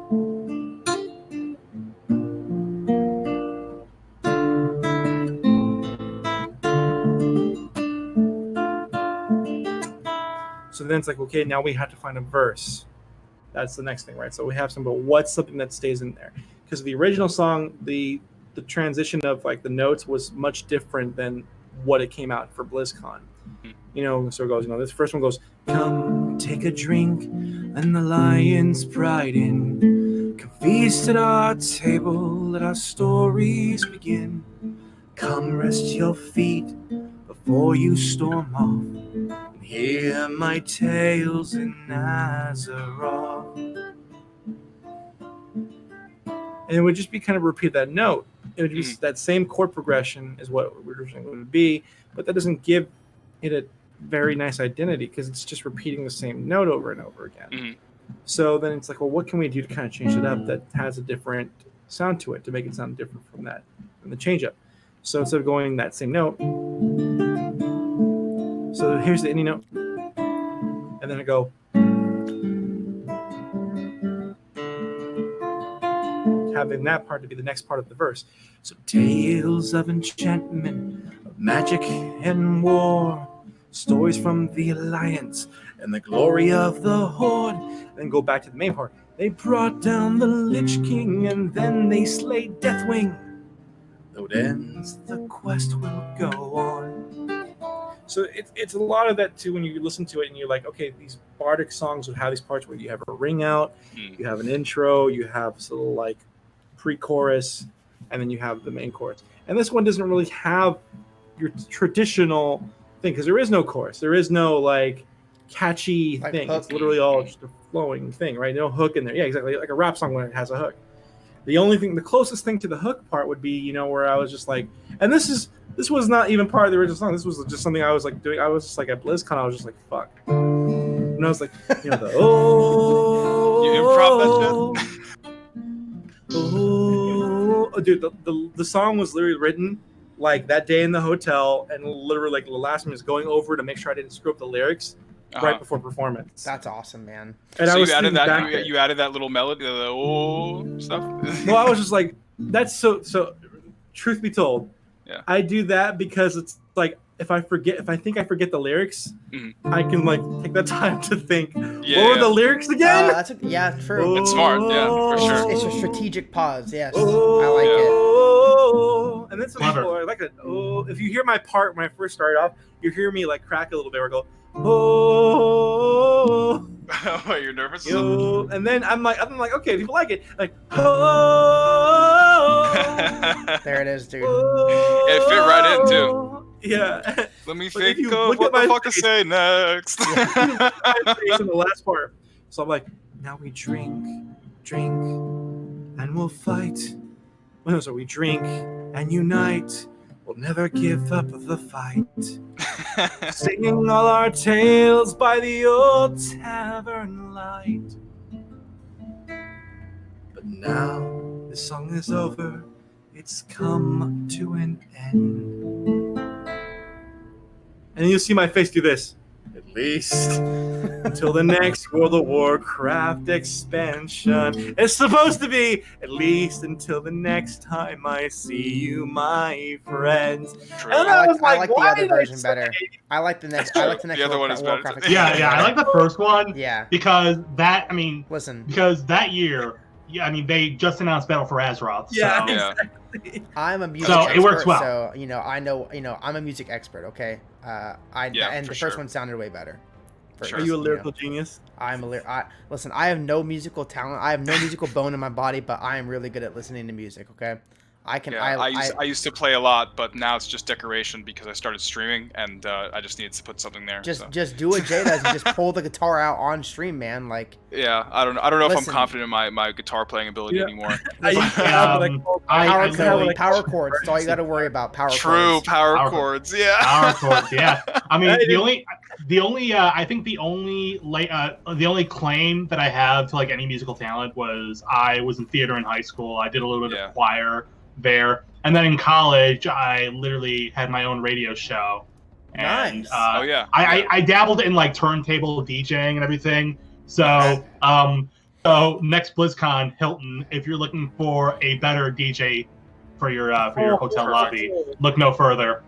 So then it's like, okay, now we have to find a verse. That's the next thing, right? So we have what's something that stays in there? Because the original song, the transition of like the notes was much different than what it came out for BlizzCon. So it goes, this first one goes, "Come take a drink and the lion's pride in. Come feast at our table, let our stories begin. Come rest your feet before you storm off, and hear my tales in Azeroth. And it would just be kind of repeat that note. It would be that same chord progression is what we're saying would be, but that doesn't give it a very nice identity because it's just repeating the same note over and over again. So then it's like, well, what can we do to kind of change it up that has a different sound to it to make it sound different from that, from the change up? So instead of going that same note, so here's the indie note, and then I go, having that part to be the next part of the verse. So tales of enchantment, of magic and war, stories from the Alliance and the glory of the Horde. Then go back to the main part. They brought down the Lich King and then they slayed Deathwing. Though it ends, the quest will go on. So it's a lot of that too when you listen to it and you're like, okay, these bardic songs would have these parts where you have a ring out, you have an intro, you have a little like pre-chorus, and then you have the main chorus. And this one doesn't really have your traditional thing because there is no chorus. There is no like catchy like thing. hook. It's literally all just a flowing thing, right? No hook in there. Yeah, exactly. Like a rap song when it has a hook. The closest thing to the hook part would be, you know, where I was just like, and this was not even part of the original song. This was just something I was like doing. I was just like at BlizzCon, I was just like, fuck. And I was like, you know, the oh. You improv that shit? Oh, dude, the song was literally written like that day in the hotel, and literally like the last minute is going over to make sure I didn't screw up the lyrics right before performance. That's awesome, man. And so I was you added that. there. You added that little melody, the oh stuff. Well, I was just like, that's so. Truth be told, yeah, I do that because it's like if I think I forget the lyrics, I can like take that time to think. Yeah, what were the lyrics again? Yeah, true. It's smart, yeah, for sure. It's a strategic pause. Yes, Oh, I like it. And then some people are like, oh, if you hear my part when I first started off, you hear me like crack a little bit or go, oh. Oh, you're nervous? Yo. And then I'm like, okay, people like it. Like, oh. There it is, dude. It fit right in too. Yeah. Let me But if think you of look what at the my fuck to face- say next. My face in the last part. So I'm like, now we drink, and we'll fight. Well, no, so we drink and unite. We'll never give up the fight. Singing all our tales by the old tavern light. But now the song is over. It's come to an end. And you'll see my face do this. At least until the next World of Warcraft expansion. It's supposed to be at least until the next time I see you, my friends. True. And I was like the why other did I version say- better. I like the next. I like the next. The other one is better. Warcraft Yeah, I like the first one. Yeah. Because that year, yeah, I mean, they just announced Battle for Azeroth. Yeah, So. Yeah. I'm a music So, expert, it works well. so I know, I'm a music expert. Okay, Yeah, and for the first sure. one sounded way better. Sure. Are you a lyrical genius? Listen, I have no musical talent. I have no musical bone in my body, but I am really good at listening to music. Okay, I can. Yeah, I used to play a lot, but now it's just decoration because I started streaming and I just needed to put something there. just so. do what Jay does and just pull the guitar out on stream, man. Like, Yeah, I don't know if Listen. I'm confident in my guitar playing ability anymore. power chords. That's all you got to worry about. Power True, chords. power chords. Yeah. Power chords, yeah. I mean, the only claim that I have to like any musical talent was I was in theater in high school. I did a little bit of choir there, and then in college, I literally had my own radio show. And, Nice. Oh yeah. I dabbled in like turntable DJing and everything. So so next BlizzCon, Hilton, if you're looking for a better DJ for your hotel lobby, look no further.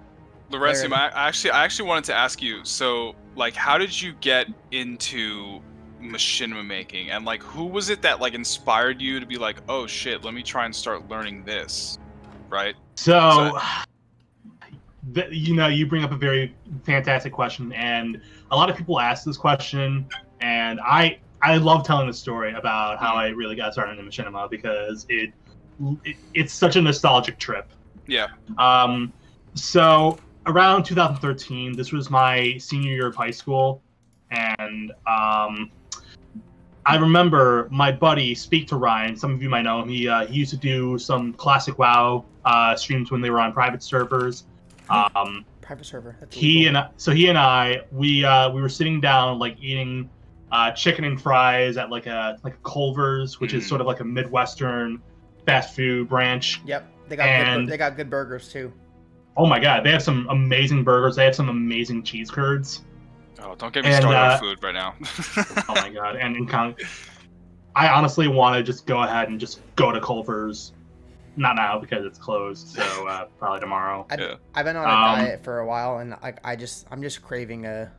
Lawrencium, I actually wanted to ask you. So, like, how did you get into machinima making, and like, who was it that like inspired you to be like, oh shit, let me try and start learning this, right? So you bring up a very fantastic question, and a lot of people ask this question, and I I love telling the story about how I really got started in machinima because it's such a nostalgic trip. Yeah. So around 2013, this was my senior year of high school, and I remember my buddy Speak to Ryan. Some of you might know him. He used to do some classic WoW streams when they were on private servers. Private server. That's He cool. and I we were sitting down like eating chicken and fries at like a Culver's, which is sort of like a Midwestern fast food branch. Yep. They got good burgers too. Oh my god, they have some amazing burgers. They have some amazing cheese curds. Oh, don't get me started on food right now. Oh my god, I honestly want to just go ahead and just go to Culver's. Not now because it's closed, so probably tomorrow. I've been on a diet for a while, and I'm just craving a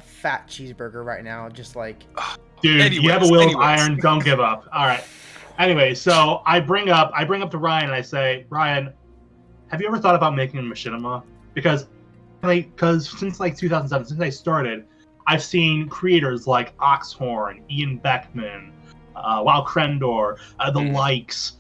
fat cheeseburger right now. Just like, dude, you have a will of iron. Don't give up. All right. Anyway, so I bring up to Ryan and I say, Ryan, have you ever thought about making a machinima? Because since like 2007, since I started, I've seen creators like Oxhorn, Ian Beckman, Wow Krendor, the likes,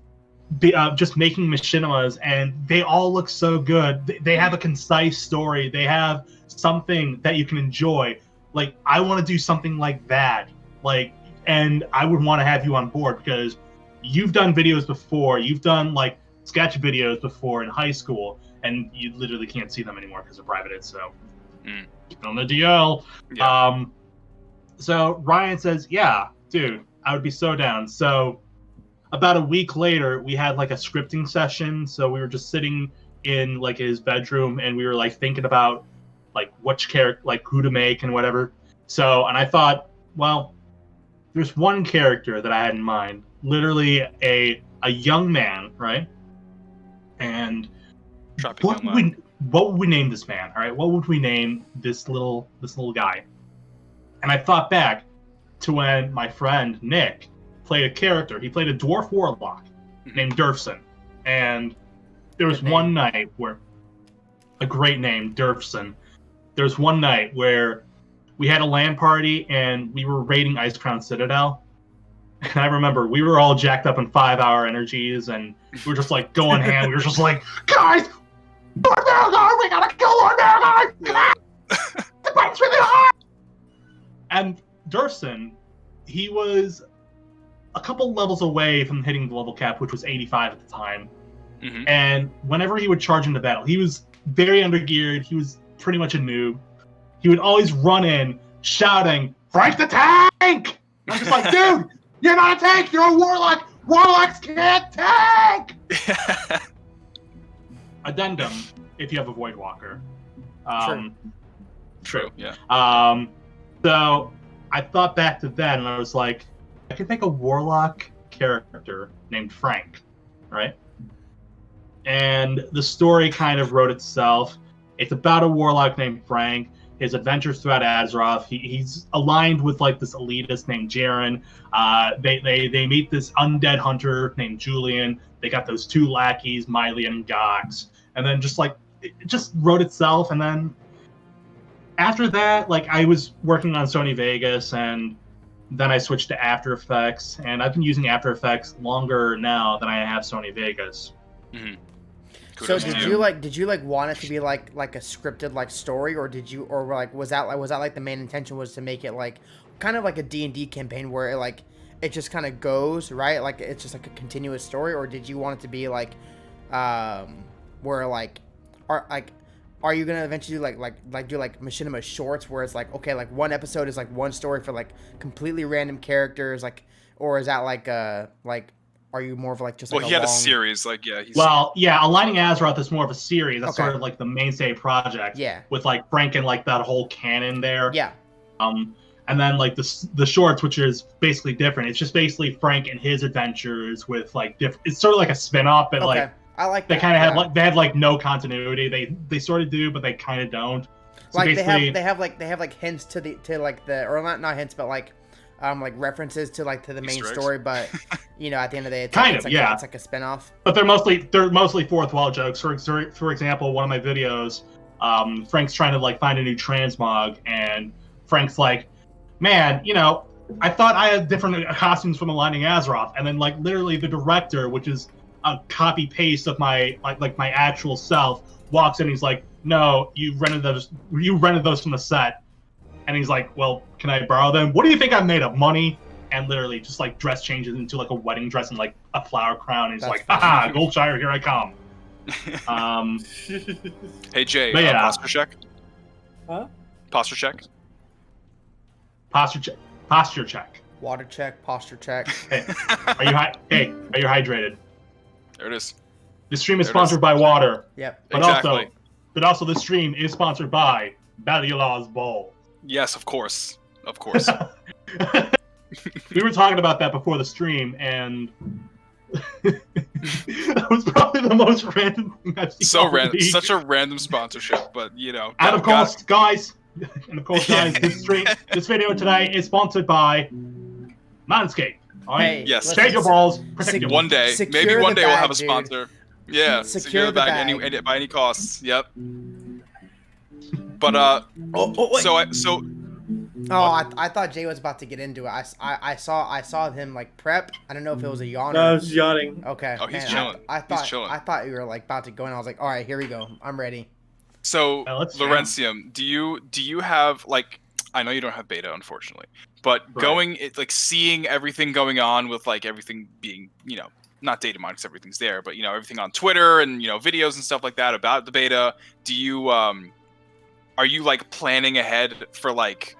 just making machinimas, and they all look so good. They have a concise story. They have something that you can enjoy. Like, I want to do something like that. Like, and I would want to have you on board because you've done videos before. You've done like sketch videos before in high school, and you literally can't see them anymore because they're privated. So keep it on the DL. Yeah. So Ryan says, "Yeah, dude, I would be so down." So about a week later, we had like a scripting session. So we were just sitting in like his bedroom, and we were like thinking about like which character, like who to make and whatever. So, and I thought, well, there's one character that I had in mind. Literally a young man, right? And what would we name this man? All right, what would we name this little guy? And I thought back to when my friend Nick played a character. He played a dwarf warlock named Durfson, and there was one night where a great name, Durfson. There was one night where we had a LAN party and we were raiding Ice Crown Citadel. And I remember we were all jacked up in 5-hour energies, and we were just like going ham. We were just like, guys, Lord Maragard, we gotta kill Lord Maragard! Come on! The fight's really hard! And Durfson, he was a couple levels away from hitting the level cap, which was 85 at the time. And whenever he would charge into battle, he was very undergeared. He was pretty much a noob. He would always run in shouting, "Frank the tank!" I'm just like, dude, you're not a tank, you're a warlock! Warlocks can't tank! Addendum, if you have a Void Walker. True, yeah. So I thought back to that and I was like, I could make a warlock character named Frank, right? And the story kind of wrote itself. It's about a warlock named Frank, his adventures throughout Azeroth. He's aligned with like this elitist named Jaren. They meet this undead hunter named Julian. They got those two lackeys, Miley and Gox. And then it just wrote itself. And then after that, like I was working on Sony Vegas, and then I switched to After Effects. And I've been using After Effects longer now than I have Sony Vegas. So did you want it to be like a scripted like story, or was that like the main intention was to make it like kind of like a D&D campaign where it just kind of goes, right? Like it's just like a continuous story, or did you want it to be like where are you gonna eventually do like machinima shorts where it's like, okay, like one episode is like one story for like completely random characters, like, or is that like are you more of like just like he had a series, like, yeah. Aligning Azeroth is more of a series. That's sort of like the mainstay project. Yeah. With like Frank and like that whole canon there. Yeah. And then like the shorts, which is basically different. It's just basically Frank and his adventures with like different. It's sort of like a spin-off, but like I like they kind of have they have no continuity. They sort of do, but they kind of don't. So like they have like hints to or not hints, but like references to the main story, but at the end of the day, it's like a spin-off. But they're mostly fourth wall jokes. For example, one of my videos, Frank's trying to like find a new transmog, and Frank's like, man, I thought I had different costumes from Aligning Azeroth, and then like literally the director, which is a copy paste of my like my actual self, walks in. He's like, "No, you rented those. You rented those from the set." And he's like, "Well, can I borrow them? What do you think I'm made of? Money?" And literally just like dress changes into like a wedding dress and like a flower crown. And he's like, "Haha, Goldshire, here I come." Hey Jay, But yeah. posture check. Huh? Posture check. Posture check. Posture check. Water check, posture check. Hey, are you are you hydrated? There it is. This stream is There it sponsored is. by water, Yep. but Exactly. also this stream is sponsored by Baliolaw's Bowl. Yes, of course. Of course. We were talking about that before the stream, and that was probably the most random thing I've seen. So all random, week. such a random sponsorship, but you know. And of course, guys, this video today is sponsored by Manscaped. All right, Hey, Yes. shave your balls, protect your One day, Secure maybe one the day we'll bag, have a dude. sponsor. Yeah, Secure the bag, bag. by any costs. Yep. But wait. so I thought Jay was about to get into it. I saw him like prep. I don't know if it was a yawn. No, I was yawning. Okay. Oh, he's man, chilling. I thought He's chilling. I thought you were like about to go, and I was like, all right, here we go. I'm ready. So Let's jam. Lawrencium, do you have like, I know you don't have beta unfortunately, but Right. like seeing everything going on with like everything being, you know, not data mined because everything's there, but you know, everything on Twitter and you know, videos and stuff like that about the beta, do you are you like planning ahead for like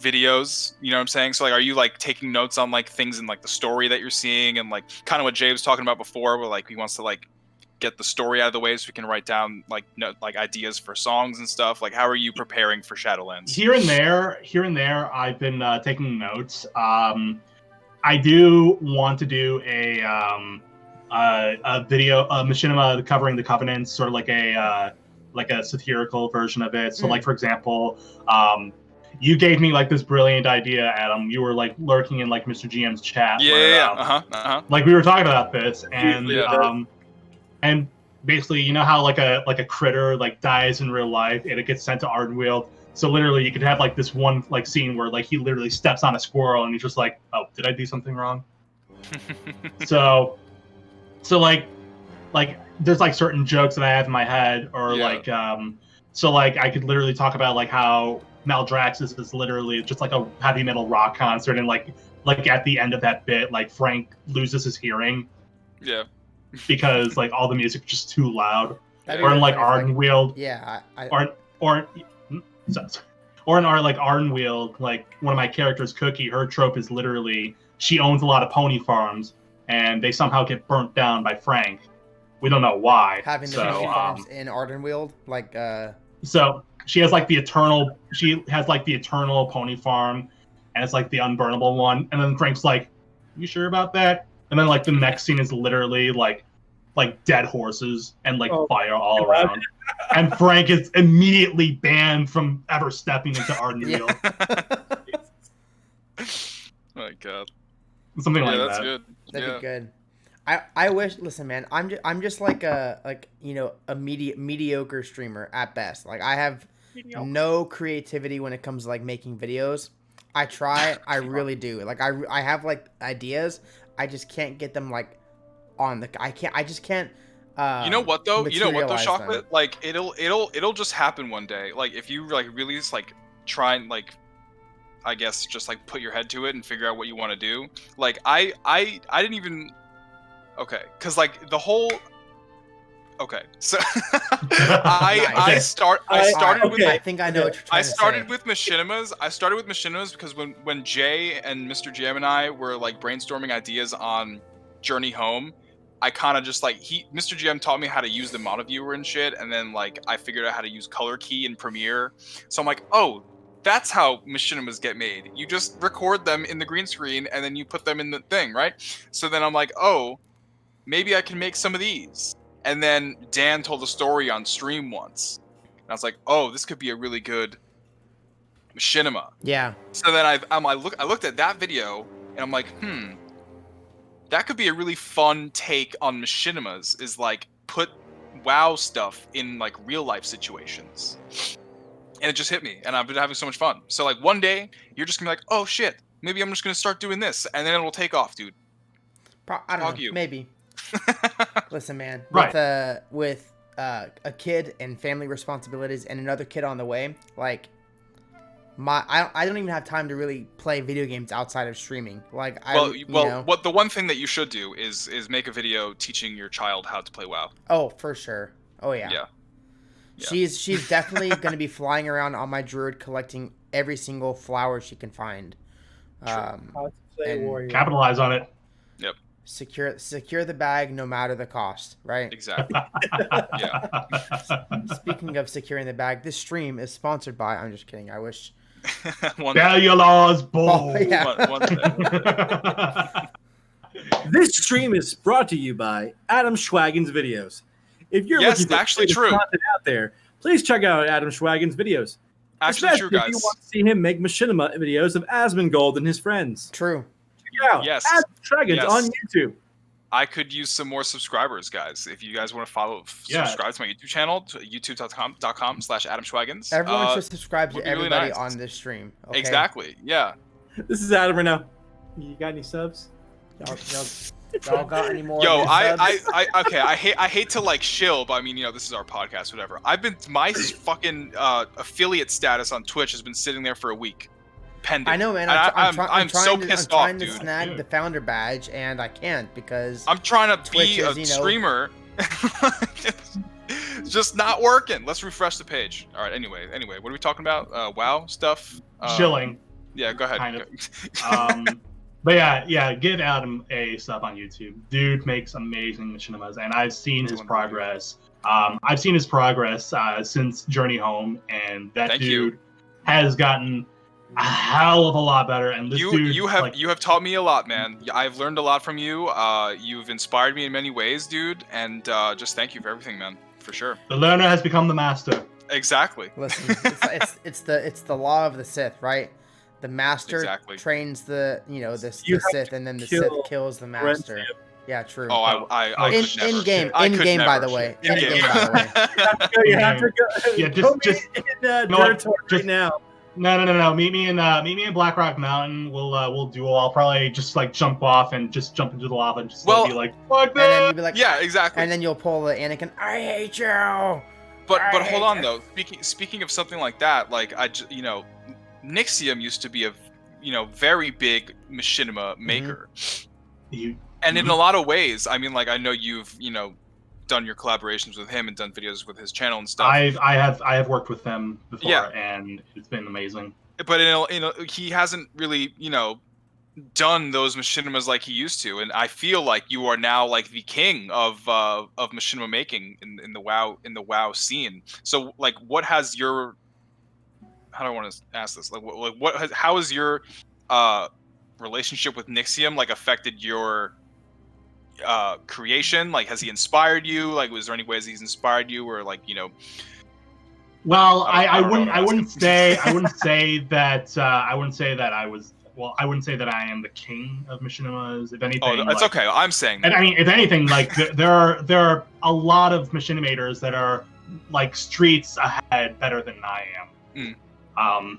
videos, you know what I'm saying? So like, are you like taking notes on like things in like the story that you're seeing, and like kind of what Jay was talking about before, where like he wants to like get the story out of the way so we can write down like like ideas for songs and stuff? Like, how are you preparing for Shadowlands? Here and there, I've been taking notes. I do want to do a video, machinima covering the Covenants, sort of like a satirical version of it. So, like for example, you gave me like this brilliant idea, Adam. You were like lurking in like Mr. GM's chat. Yeah. Like we were talking about this, and Yeah. and basically, you know how like a critter like dies in real life and it gets sent to Ardenweald. So literally, you could have like this one like scene where like he literally steps on a squirrel and he's just like, "Oh, did I do something wrong?" so like there's like certain jokes that I have in my head, or Yeah. so like I could literally talk about like how Maldraxxus is literally just like a heavy metal rock concert, and like at the end of that bit, like Frank loses his hearing Yeah. because like all the music is just too loud. That'd be Or in really like funny if, Ardenweald, yeah. or in our like Ardenweald, like one of my characters, Cookie, her trope is literally she owns a lot of pony farms, and they somehow get burnt down by Frank. We don't know why. Having the so, pony farms in Ardenweald, like so she has like the eternal pony farm, and it's like the unburnable one. And then Frank's like, "You sure about that?" And then like the next scene is literally like dead horses and like fire all around. And Frank is immediately banned from ever stepping into Ardenweald. yeah. Oh my god. Something like That's that. good. That'd be good. I wish. Listen, man. I'm just like a mediocre streamer at best. Like I have no creativity when it comes to like making videos. I try. I really do. Like I have like ideas. I just can't get them like on the. I just can't. You know what though? materialize them. Chocolate? Like it'll just happen one day. Like if you like really just like try and like, I guess just like put your head to it and figure out what you want to do. Like I didn't even. Okay, because like the whole. Okay, so I started with. I think I know what you're trying I to started say. with machinimas. I started with machinimas because when Jay and Mr. GM and I were like brainstorming ideas on Journey Home, I kind of just like Mr. GM taught me how to use the mono viewer and shit, and then like I figured out how to use color key in Premiere. So I'm like, oh, that's how machinimas get made. You just record them in the green screen and then you put them in the thing, right? So then I'm like, oh, maybe I can make some of these. And then Dan told a story on stream once. And I was like, oh, this could be a really good machinima. Yeah. So then I looked at that video and I'm like, that could be a really fun take on machinimas, is like put WoW stuff in like real life situations. And it just hit me, and I've been having so much fun. So like one day you're just gonna be like, oh shit, maybe I'm just gonna start doing this, and then it'll take off, dude. I don't Fuck know. you. Maybe. Listen, man. Right. With a kid and family responsibilities and another kid on the way, like I don't even have time to really play video games outside of streaming. Like you know. What the one thing that you should do is make a video teaching your child how to play WoW. Oh, for sure. Oh yeah. Yeah. She's definitely going to be flying around on my druid collecting every single flower she can find. How to play and warrior. Capitalize on it. Yep. Secure the bag no matter the cost, right? Exactly. Yeah. Speaking of securing the bag, this stream is sponsored by. I'm just kidding. I wish. Cellulose Bull. Oh, yeah. One This stream is brought to you by AdamShwaginz videos. If you're Yes, looking for actually creative true. content out there, please check out AdamShwaginz videos. Actually, Especially true, if you guys. want to see him make machinima videos of Asmongold and his friends. True. Check it out. Yes. AdamShwaginz Yes. on YouTube. I could use some more subscribers, guys. If you guys want to subscribe to my YouTube channel, to youtube.com/AdamShwaginz. Everyone should subscribe to would be really everybody nice. on this stream. Okay? Exactly. Yeah. This is Adam right now. You got any subs? Y'all got any more? Yo, of these subs? okay. I hate to like shill, but I mean, this is our podcast, whatever. My fucking affiliate status on Twitch has been sitting there for a week, pending. I know, man. I'm so pissed off, I'm trying to dude. snag the founder badge, and I can't because I'm trying to Twitch be a is, streamer. It's just not working. Let's refresh the page. All right. Anyway, what are we talking about? WoW stuff. Chilling. Yeah, go ahead. Kind of. But yeah, give Adam a sub on YouTube. Dude makes amazing machinimas, and I've seen his progress. I've seen his progress since Journey Home, and that dude has gotten a hell of a lot better. And this dude, you have taught me a lot, man. I've learned a lot from you. You've inspired me in many ways, dude. And just thank you for everything, man. For sure. The learner has become the master. Exactly. Listen, it's the law of the Sith, right? The master trains the Sith, and then the Sith kills the master. Lawrencium. Yeah, true. Oh, I could never. in game, by the way. In game, by the way. You have to go. Yeah, go just in right now. No. Meet me in Black Rock Mountain. We'll duel. I'll probably just like jump off and just jump into the lava and just be like, fuck and then you'll be like, yeah, exactly. And then you'll pull the Anakin. I hate you. But hold on though. Speaking of something like that, like Nixium used to be a very big machinima maker. And in a lot of ways, I mean, like I know you've done your collaborations with him and done videos with his channel and stuff. I have worked with them before, and it's been amazing. But he hasn't really done those machinimas like he used to, and I feel like you are now like the king of machinima making in the WoW scene. So like, what has your how do I want to ask this? How has your relationship with Nixium like affected your creation? Like, has he inspired you? Like, was there any ways he's inspired you, or like Well, I wouldn't say that I wouldn't say that I am the king of machinimas. If anything, that's okay. I'm saying that. And I mean, if anything, like there are a lot of machinimators that are like streets ahead better than I am. So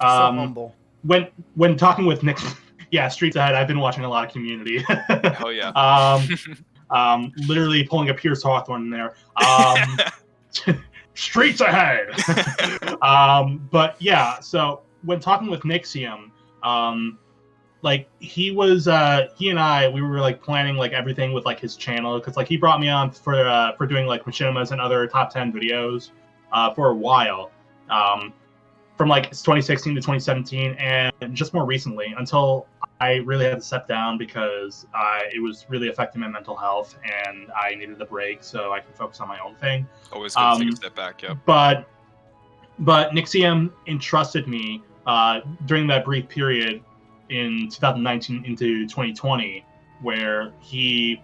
humble. When talking with Nick, yeah, streets ahead. I've been watching a lot of Community. Hell yeah. Literally pulling a Pierce Hawthorne in there. Streets ahead. But yeah, so when talking with Nixium, like he and I, we were like planning like everything with like his channel, because like he brought me on for doing like machinimas and other top 10 videos for a while. From like 2016 to 2017, and just more recently, until I really had to step down because it was really affecting my mental health, and I needed a break so I can focus on my own thing. Always good to take a step back, yeah. But Nixium entrusted me during that brief period in 2019 into 2020, where he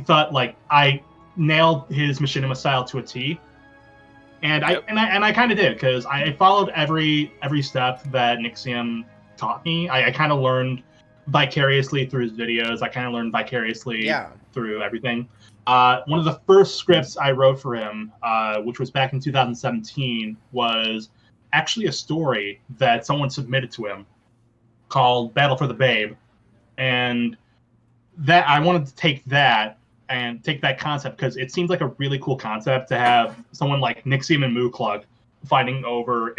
thought like I nailed his machinima style to a T. And I kind of did, because I followed every step that Nixium taught me. I kind of learned vicariously through his videos. I kind of learned vicariously through everything. One of the first scripts I wrote for him, which was back in 2017, was actually a story that someone submitted to him. called Battle for the Babe, and that I wanted to take that concept because it seems like a really cool concept to have someone like Nixium and Mooklug fighting over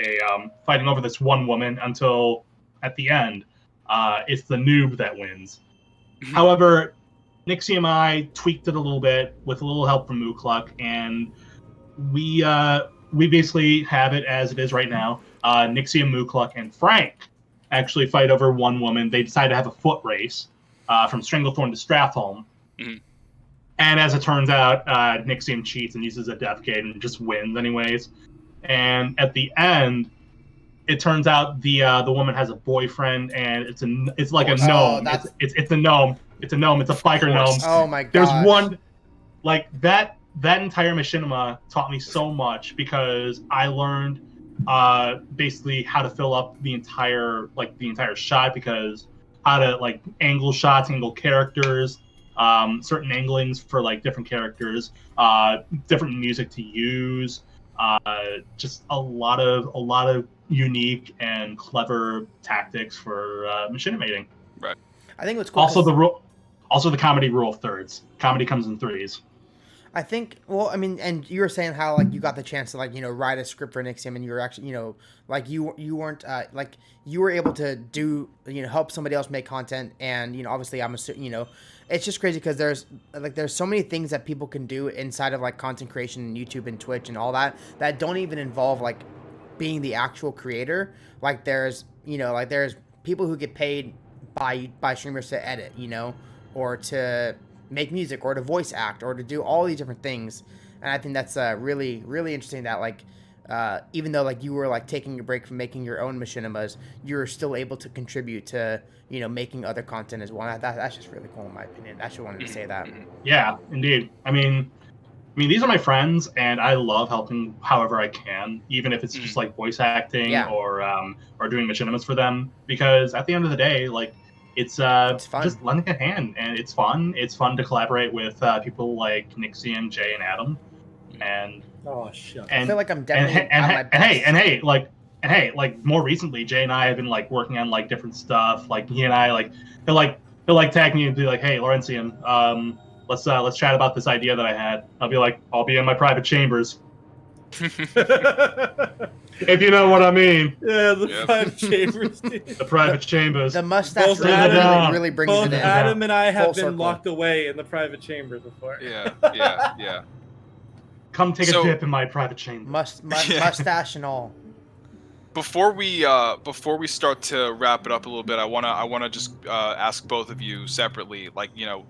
this one woman until at the end it's the noob that wins. However, Nixium and I tweaked it a little bit with a little help from Mooklug, and we basically have it as it is right now. Nixium, Mooklug, and Frank actually fight over one woman. They decide to have a foot race from Stranglethorn to Strathholm. Mhm. And as it turns out, Nixium cheats and uses a death gate and just wins anyways. And at the end, it turns out the woman has a boyfriend, and it's like a gnome. It's a gnome. It's a gnome. It's a biker gnome. Oh my god. There's one like that entire machinima taught me so much because I learned basically how to fill up the entire shot, because how to like angle shots, angle characters, certain anglings for like different characters, different music to use, just a lot of unique and clever tactics for machinimating. Right. I think what's cool. Also the comedy rule of thirds. Comedy comes in threes. I think, well, I mean, and you were saying how like you got the chance to like, you know, write a script for Nixium, and you were actually, you know, like you weren't like you were able to do, you know, help somebody else make content, and you know, obviously I'm assuming, you know, it's just crazy because there's so many things that people can do inside of like content creation and YouTube and Twitch and all that don't even involve like being the actual creator. Like there's, you know, like there's people who get paid by streamers to edit, you know, or to make music, or to voice act, or to do all these different things. And I think that's really, really interesting that like even though like you were like taking a break from making your own machinimas, you're still able to contribute to, you know, making other content as well. That's just really cool in my opinion. I just wanted to say that. Yeah, indeed. I mean these are my friends, and I love helping however I can, even if it's just like voice acting or doing machinimas for them, because at the end of the day, like it's fun. Just lending a hand, and it's fun. It's fun to collaborate with people like Nixium, Jay, and Adam. And I feel like I'm definitely at my best. Hey, like more recently, Jay and I have been like working on like different stuff. Like he and I like he'll tag me and be like, "Hey, Lawrencium, let's chat about this idea that I had." I'll be like, "I'll be in my private chambers." If you know what I mean. Yeah, the private chambers. The private chambers. The mustache really brings both it in. Adam and I have Full been circle. locked away in the private chambers before. Yeah. Come take a dip in my private chamber. Mustache and all. Before we start to wrap it up a little bit, I wanna just ask both of you separately, like, you know,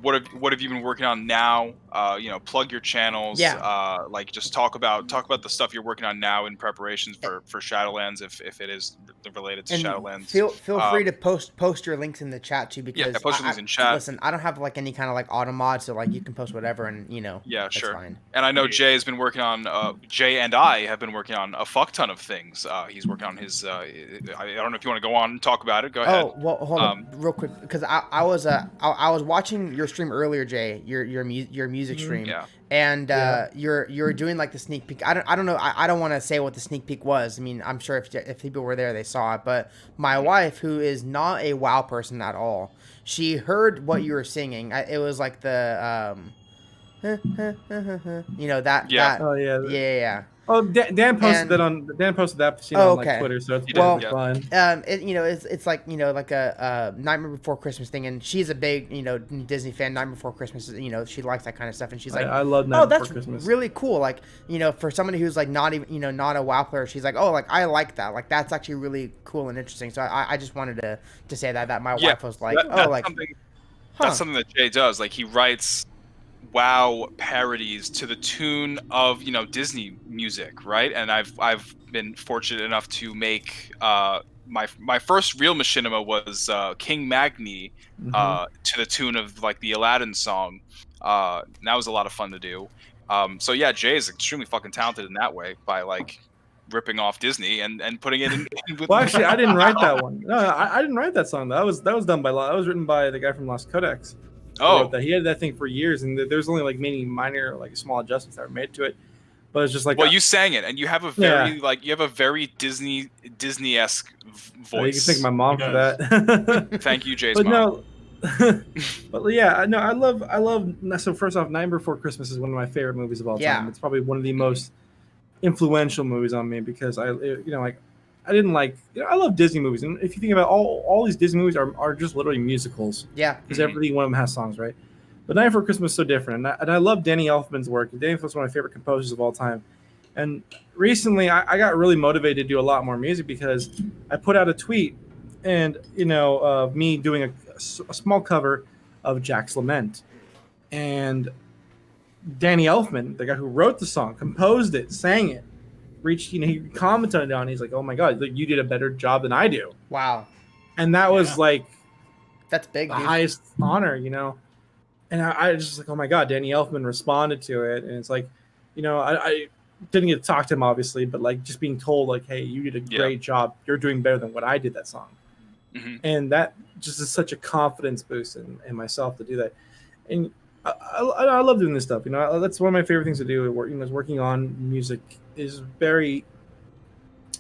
what have you been working on now? You know, plug your channels. Yeah. Like just talk about the stuff you're working on now in preparations for Shadowlands, if it is related to And Shadowlands. Feel free to post your links in the chat too, because post your links in chat. Listen, I don't have like any kind of like auto mod, so like you can post whatever, and you know. Yeah, that's sure. Fine. And I know Jay has been working on. Jay and I have been working on a fuck ton of things. He's working on his. I don't know if you want to go on and talk about it. Go ahead. Oh well, hold on, real quick, because I was watching your stream earlier, Jay, your music stream. Yeah. And you're doing like the sneak peek. I don't know. I don't want to say what the sneak peek was. I mean, I'm sure if people were there, they saw it. But my wife, who is not a WoW person at all, she heard what you were singing. It was like the you know that. Yeah. That, Oh yeah. Yeah. Oh, Dan posted that on on like Twitter, so it's fun. It's like, you know, like a Nightmare Before Christmas thing, and she's a big, you know, Disney fan. Nightmare Before Christmas, you know, she likes that kind of stuff, and she's like, I love Nightmare Before Christmas. That's really cool. Like, you know, for somebody who's like not even, you know, not a WoW player, she's like, oh, like I like that. Like that's actually really cool and interesting. So I just wanted to say that my wife was like, that's something that Jay does. Like he writes WoW parodies to the tune of, you know, Disney music, right? And I've been fortunate enough to make my first real machinima was King Magni to the tune of like the Aladdin song. And that was a lot of fun to do. So yeah, Jay is extremely fucking talented in that way by like ripping off Disney and putting it in with Well, actually, I didn't write that one. No, I didn't write that song. That was done by that was written by the guy from Lost Codex. Oh, that. He had that thing for years, and there's only like many minor, like small adjustments that were made to it. but it's just like Well, you sang it, and you have a very Disney-esque you can voice. thank my mom He for does. that. Thank you, Jay's But mom. no, but yeah, no, I love. So first off, Night Before Christmas is one of my favorite movies of all Yeah. time. It's probably one of the most influential movies on me because I didn't like. I love Disney movies, and if you think about all these Disney movies are just literally musicals Yeah. because every one of them has songs, right? But Night Before Christmas is so different, and I love Danny Elfman's work. Danny Elfman's one of my favorite composers of all time. And recently, I got really motivated to do a lot more music because I put out a tweet, and of me doing a small cover of Jack's Lament, and Danny Elfman, the guy who wrote the song, composed it, sang it, he commented on it. He's like, "Oh my God, you did a better job than I do," Wow. and that was like That's big, the dude. highest honor, And I just like, oh my God, Danny Elfman responded to it, and it's like, I didn't get to talk to him obviously, but like just being told like, hey, you did a great job. You're doing better than what I did that song, and that just is such a confidence boost in myself to do that. And I love doing this stuff. That's one of my favorite things to do. Is working on music is very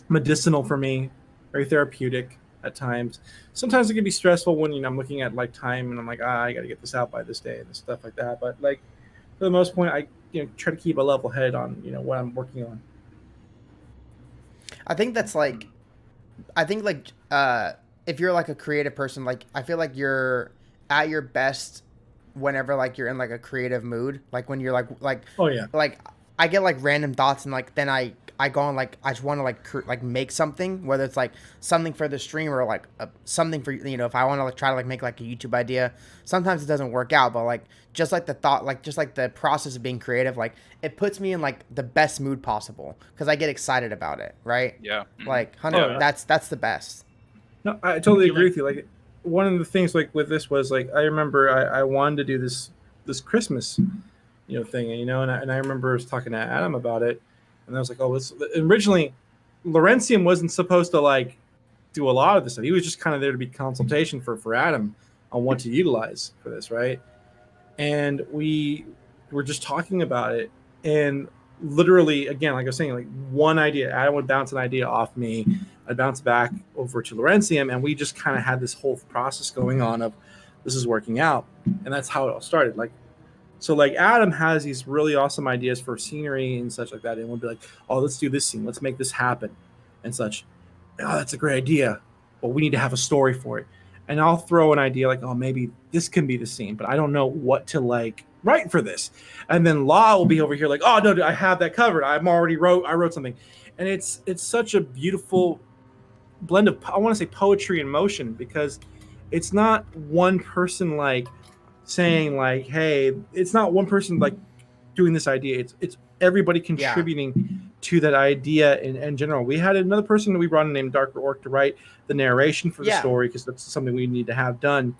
medicinal for me, very therapeutic at times. Sometimes it can be stressful when I'm looking at like time and I'm like, I got to get this out by this day and stuff like that. But like for the most part, I try to keep a level head on what I'm working on. I think that's like, if you're like a creative person, like I feel like you're at your best whenever like you're in like a creative mood, like when you're like Oh yeah, like I get like random thoughts and like then I go on like I just want to like make something, whether it's like something for the stream or like something for if I want to like try to like make like a YouTube idea. Sometimes it doesn't work out, but like just like the thought, like just like the process of being creative, like it puts me in like the best mood possible because I get excited about it, right? Yeah. Like 100, that's the best. No, I totally agree with you. Like one of the things like with this was like I remember I wanted to do this Christmas thing, and I remember I was talking to Adam about it, and I was like, oh, originally Lawrencium wasn't supposed to like do a lot of this stuff. He was just kind of there to be consultation for Adam on what to utilize for this, right? And we were just talking about it, and literally, again, like I was saying, like one idea, Adam would bounce an idea off me, I'd bounce back over to Lawrencium, and we just kind of had this whole process going on of this is working out, and that's how it all started. So Adam has these really awesome ideas for scenery and such like that, and we'll be like, oh, let's do this scene, let's make this happen, and such. Oh, that's a great idea, but we need to have a story for it. And I'll throw an idea like, oh, maybe this can be the scene, but I don't know what to like write for this. And then Law will be over here like, oh no, I have that covered. I wrote something, and it's such a beautiful blend of, I want to say, poetry and motion, because it's not one person like saying like, hey, it's not one person like doing this idea. It's everybody contributing to that idea in general. We had another person that we brought in named Darker Orc to write the narration for the story, because that's something we need to have done,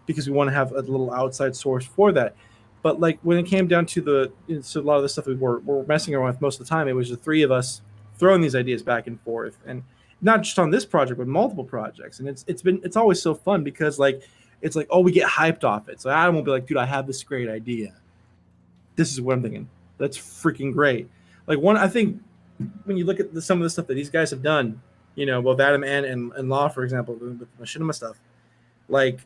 because we want to have a little outside source for that. But like when it came down to so a lot of the stuff we were messing around with most of the time, it was the three of us throwing these ideas back and forth, and not just on this project, but multiple projects. And it's always so fun because like it's like, oh, we get hyped off it. So Adam will be like, dude, I have this great idea. This is what I'm thinking. That's freaking great. Like I think when you look at some of the stuff that these guys have done, both Adam and Law, for example, with the machinima stuff, like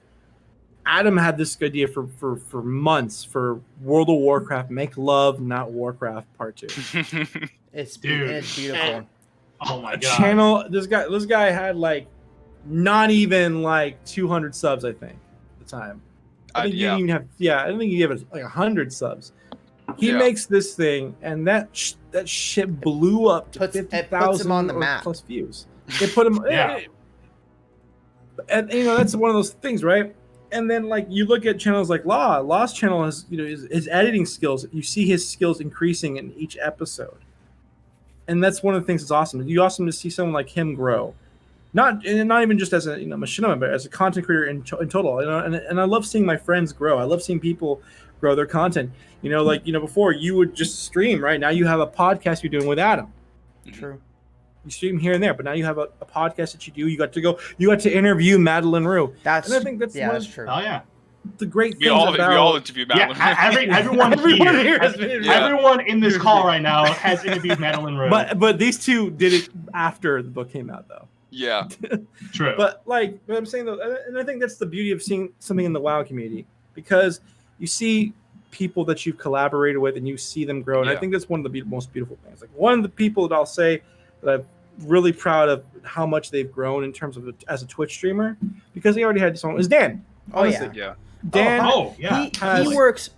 Adam had this idea for months for World of Warcraft, Make Love, Not Warcraft Part 2. It's beautiful. Oh my god! Channel. This guy had like not even like 200 subs, I think, at the time. I think he didn't even have. Yeah, I don't think he gave it like 100 subs. He makes this thing, and that shit blew up to 50,000 on the map plus views. It put him. And that's one of those things, right? And then like you look at channels like Law's channel has his editing skills. You see his skills increasing in each episode, and that's one of the things that's awesome. You awesome to see someone like him grow, not even just as a machinima, but as a content creator in total. And I love seeing my friends grow. I love seeing people grow their content. Before you would just stream, right? Now you have a podcast you're doing with Adam. True. You stream here and there, but now you have a podcast that you do. You got to interview Madeline Rue. I think that's true. Oh yeah. the great We things all about interviewed Madeline. Yeah, everyone Everyone here, here has been Yeah. everyone in this call right now has interviewed Madeline Rue. but these two did it after the book came out though. Yeah. True. But like what I'm saying though, and I think that's the beauty of seeing something in the WoW community, because you see people that you've collaborated with and you see them grow, and I Yeah. think that's one of the most beautiful things. Like one of the people that I'll say that I'm really proud of how much they've grown in terms of as a Twitch streamer, because he already had his own, is Dan. Oh, Honestly. Yeah. Dan. Oh yeah. He has- works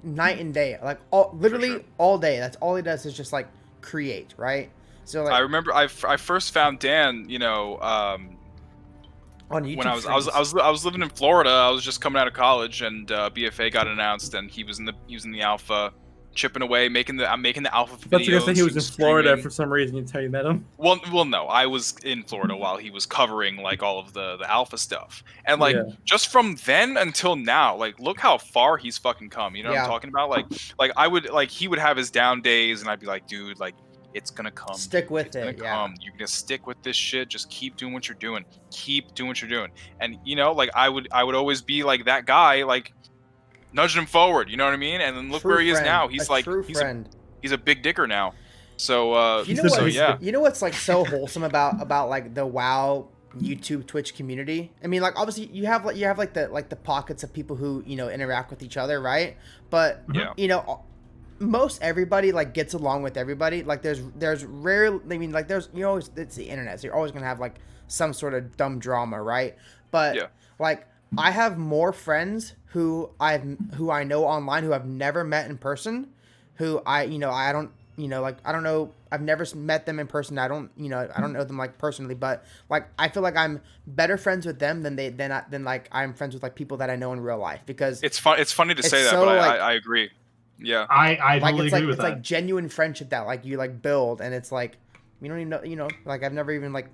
night and day, like literally all day. That's all he does is just like create, right? So like I remember I first found Dan, you know, on YouTube when I was living in Florida. I was just coming out of college, and BFA got announced, and he was in the alpha, chipping away, making the alpha videos. That's gonna say he was in Florida streaming. for some reason. You tell you met him. Well, no, I was in Florida while he was covering like all of the alpha stuff, and like Yeah. just from then until now, like look how far he's fucking come. You know what Yeah. I'm talking about? Like I would like he would have his down days, and I'd be like, dude, like it's gonna come. stick with It's gonna it. Yeah. come. You're gonna stick with this shit. Just keep doing what you're doing. Keep doing what you're doing. And you know, like I would always be like that guy, like nudging him forward. You know what I mean? And then look True where he is friend. now. He's a like true he's friend. a big dicker now. So You know so what? yeah. You know what's like so wholesome about like the WoW YouTube Twitch community? I mean, like obviously you have like the pockets of people who interact with each other, right? But Yeah. most everybody like gets along with everybody. Like there's rare. I mean, like there's always, it's the internet, so you're always gonna have like some sort of dumb drama, right? But Yeah. like I have more friends who I know online who I've never met in person, who I don't know. I've never met them in person. I don't know them like personally, but like I feel like I'm better friends with them than like I'm friends with like people that I know in real life, because It's funny to say that, so, but like- I agree. Yeah. I like totally it's agree like with it's that. like genuine friendship that like you like build, and it's like you don't even know like I've never even like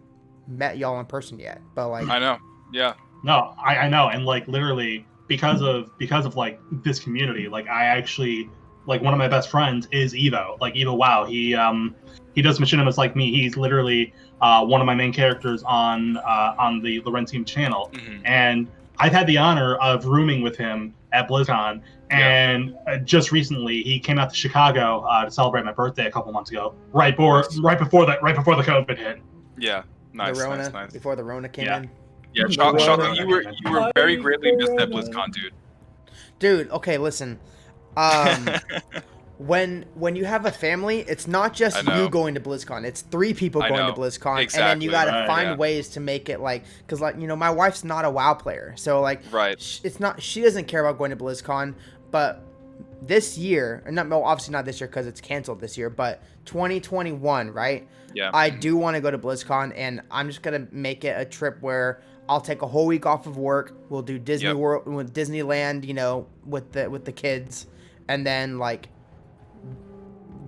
met y'all in person yet, but like I know. Yeah. No, I know, and like literally because of like this community, like I actually like one of my best friends is Evo. Like Evo, wow, he does machinimas like me. He's literally one of my main characters on the Lawrencium channel, Mhm. and I've had the honor of rooming with him at BlizzCon. And just recently, he came out to Chicago to celebrate my birthday a couple months ago, right before the COVID hit. Yeah. Nice. the Rona Nice. Nice. before the Rona came Yeah. in. Yeah. The Chocolate, Rona. you were very greatly missed at BlizzCon, dude. Dude, okay, listen. When you have a family, it's not just I know. you going to BlizzCon. It's 3 people I going know. to BlizzCon, and then Exactly. you got to Right, find yeah. ways to make it like, because like my wife's not a WoW player, so like Right. it's not, she doesn't care about going to BlizzCon. But this year, or not, well, obviously not this year because it's canceled this year, but 2021, right? Yeah. I do want to go to BlizzCon, and I'm just gonna make it a trip where I'll take a whole week off of work. We'll do Disney Yep. World, with Disneyland, with the kids, and then like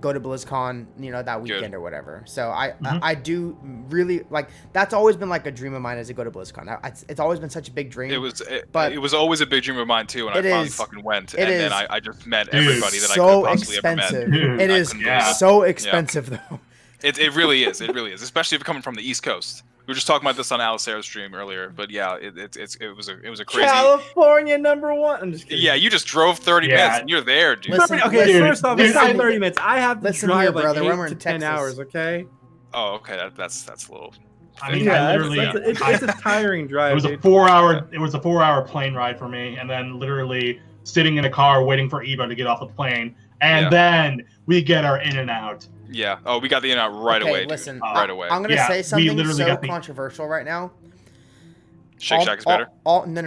go to BlizzCon, that weekend or whatever. So I do really like, that's always been like a dream of mine, is to go to BlizzCon. It's always been such a big dream. It was but it was always a big dream of mine too, and I it finally is- fucking went. it And is then I just met Dude, everybody that I so could possibly ever expensive. met. Dude, It I is couldn't yeah. believe it. so expensive though. It really is. It really is, especially if you're coming from the East Coast. We were just talking about this on Alistair's stream earlier, but yeah, it was a crazy. California #1. I'm just kidding. Yeah, you just drove 30 Yeah. minutes and you're there, dude. Listen, Okay, Dude, first off, dude, it's not I- 30 minutes. I have to Listen drive here, like brother, 8 when we're to in 10 Texas. hours, okay? Oh, okay, that's a little. I mean, Yeah, I it's, literally, it's a tiring drive. it was a dude. 4-hour plane ride for me, and then literally sitting in a car waiting for Evo to get off the plane, and Yeah. then we get our in and out. Yeah. Oh, we got the in and out right Okay, away, dude. listen, right away. I'm gonna Yeah, say we something literally so got the- controversial right now. Shake Shack is better. No.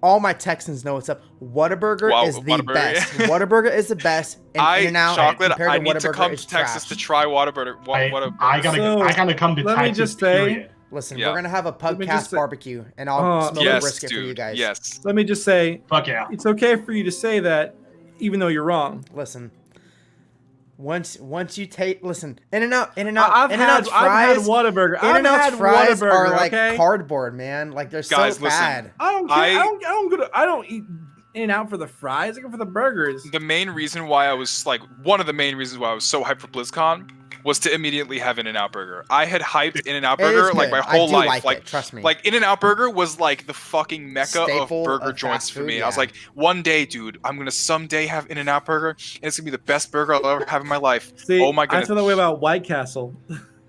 All my Texans know what's up. Whataburger Wow, is the Whataburger. best. Whataburger is the best. And In-N-Out chocolate. compared I to need to Whataburger come is to Texas trash. to try Whataburger. I gotta come to let me Texas. just say- period. Listen, Yeah. we're gonna have a Let me just PUGCast say- barbecue, and I'll smoke a Yes, brisket dude. for you guys. Yes. Let me just say, Fuck yeah. it's okay for you to say that, even though you're wrong. Listen. Once you take, listen, In-N-Out I've had fries. Whataburger. I've In-N-Out's had fries Whataburger, are like okay? cardboard, man. Like they're Guys, so listen. bad. I don't care. I don't eat In-N-Out for the fries. I go for the burgers. The main reason why I was like one of the main reasons why I was so hyped for BlizzCon was to immediately have In-N-Out Burger. I had hyped In-N-Out It is Burger like good. my whole I do life. like it, trust me. Like In-N-Out Burger was like the fucking mecca Staple of burger of joints fast for food, me. yeah. I was like, one day, dude, I'm gonna someday have In-N-Out Burger, and it's gonna be the best burger I'll ever have in my life. See, Oh my I goodness. feel that way about White Castle.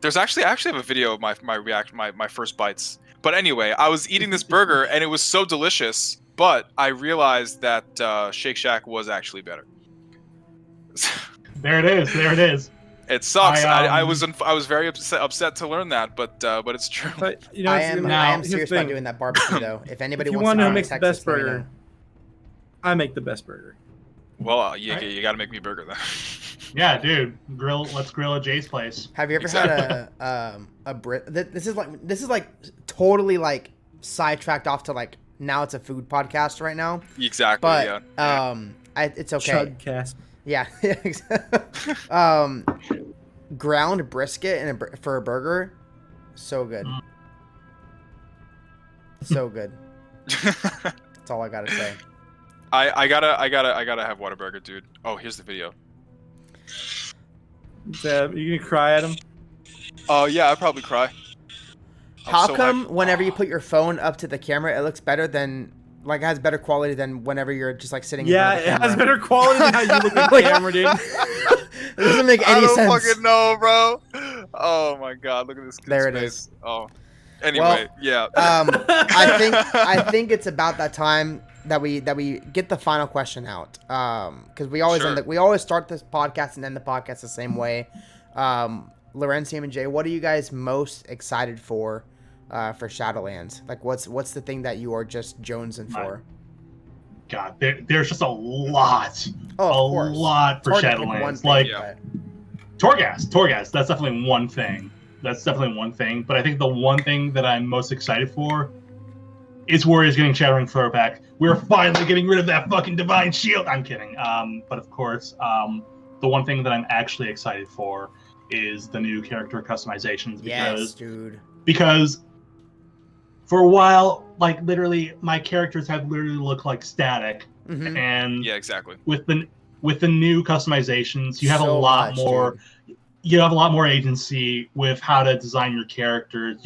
I actually have a video of my first bites. But anyway, I was eating this burger and it was so delicious, but I realized that Shake Shack was actually better. There it is. There it is. It sucks. I um, was very upset to learn that, but it's true. But you know, I it's- am now, serious here's the about thing. doing that barbecue though. If anybody If you wants want to to come make to the Texas, best let me know. burger, I make the best burger. Well, you got to make me a burger then. Yeah, dude. Let's grill at Jay's place. Have you ever had a Brit? This is like totally like sidetracked off to like now it's a food podcast right now. Exactly. But yeah. it's okay. Chugcast. Yeah. Ground brisket for a burger, so good. So good. That's all I gotta say. I gotta have Whataburger, dude. Oh, here's the video. You gonna cry at him? Oh yeah, I'd probably cry. I'm How so come hyped. whenever you put your phone up to the camera, it looks better than like it has better quality than whenever you're just like sitting? Yeah, in front of the it has camera? better quality than how you look at the Like- camera, dude. It doesn't make I any don't sense. fucking know, bro. Oh my god, look at this kid's There it face. is. Oh. Anyway, yeah. I think it's about that time that we get the final question out. Because we always Sure. we always start this podcast and end the podcast the same way. Lawrencium and Jay, what are you guys most excited for Shadowlands? Like, what's the thing that you are just jonesing for? God, there's just a lot. Oh, of a course. lot for It's hard to pick one Shadowlands. thing, Like Yeah. Torghast. That's definitely one thing. But I think the one thing that I'm most excited for is Warriors getting Shattering Throwback. We're finally getting rid of that fucking Divine Shield. I'm kidding. But of course, the one thing that I'm actually excited for is the new character customizations. Yes, dude. Because for a while, like literally, my characters have literally looked like static, Mhm. and Yeah, exactly. with the new customizations, you have a So lot much, more. dude. You have a lot more agency with how to design your characters.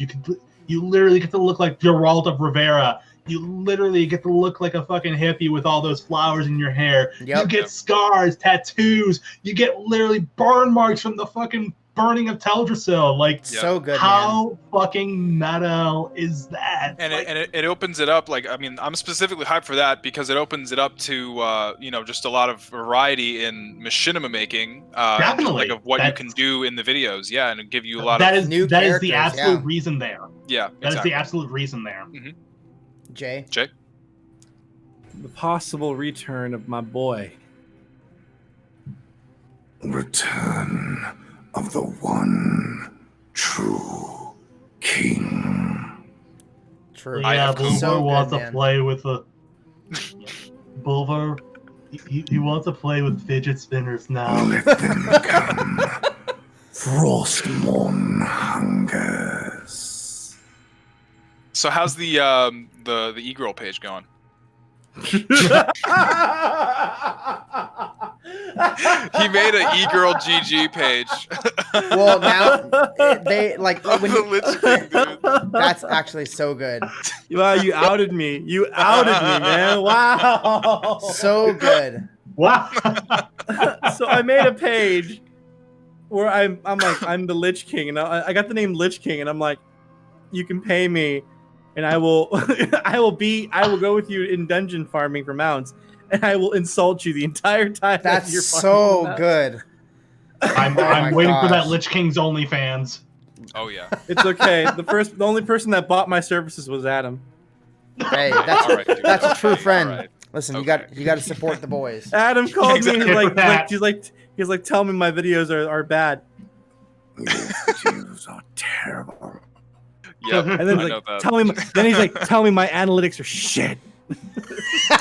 You literally get to look like Geralt of Rivera. You literally get to look like a fucking hippie with all those flowers in your hair. Yep. You get scars, tattoos. You get literally burn marks from the fucking burning of Teldrassil. Like, So good, man. how fucking meta is that? And Like, it opens it up. Like, I mean, I'm specifically hyped for that because it opens it up to just a lot of variety in machinima making. Definitely. Like of what you That's- can do in the videos. Yeah, and it'll give you a lot that of is new that is the characters, absolute yeah. reason there. yeah. That is Exactly. the absolute reason there. Jay. Jay. The possible return of my boy. Return of the one true king. True. I Yeah, have Bulver so good, wants man. to play with the Bulver. He wants to play with fidget spinners now. Let them come. Frostmourne hungers. So how's the e-girl page going? He made an e-girl GG page. Well, now they like Of when the you, Lich King, dude. that's actually so good. Wow, you outed me. You outed me, man. Wow. So good. Wow. So I made a page where I'm like, I'm the Lich King, and I got the name Lich King, and I'm like, you can pay me, and I will I will go with you in dungeon farming for mounts, and I will insult you the entire time. that That's you're farming so mounts. good. I'm my waiting for that gosh. Lich King's OnlyFans. Oh yeah. It's okay. The only person that bought my services was Adam. Hey, that's All right, dude. that's a true Okay, friend. all right. Listen, Okay. you got to support the boys. Adam called Exactly me. for that. He's like, tell me my videos are bad. Your videos are terrible. Yep. And then I he's know like, that. tell me. Then he's like, tell me my analytics are shit.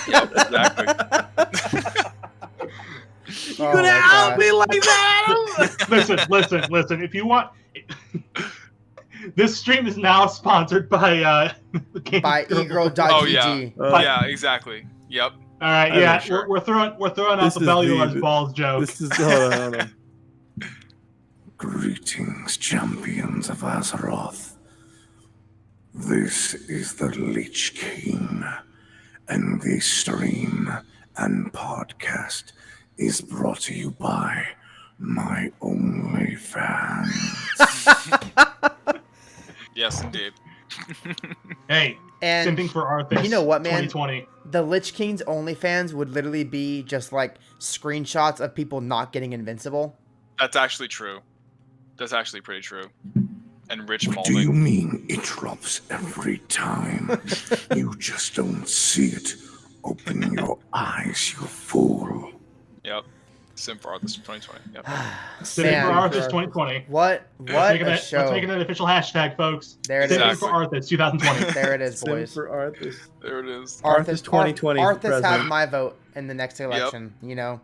Yep, exactly. Oh You gonna my out gosh. me like that, Adam? Listen. If you want, this stream is now sponsored by By egirl.gg. Oh yeah. But- Yeah, exactly. Yep. All right, Okay, yeah, sure. we're throwing out This the is Bellular's the- balls joke. This is hold on. Greetings, champions of Azeroth. This is the Lich King, and this stream and podcast is brought to you by my OnlyFans. Yes, indeed. Hey, And simping for Arthas. you know what, man? 2020. The Lich King's OnlyFans would literally be just like screenshots of people not getting invincible. That's actually true. That's actually pretty true. And rich What do you molding. mean it drops every time? You just don't see it. Open your eyes, you fool. Yep. Sim for Arthas 2020. Yep. Simping for Man, Arthas 2020. what Let's a make show. it an official hashtag, folks. There it Simping is. for Arthas 2020. There it is, Sim boys. for Arthas. There it is. Arthas 2020 Arthas has president. my vote in the next election. You know,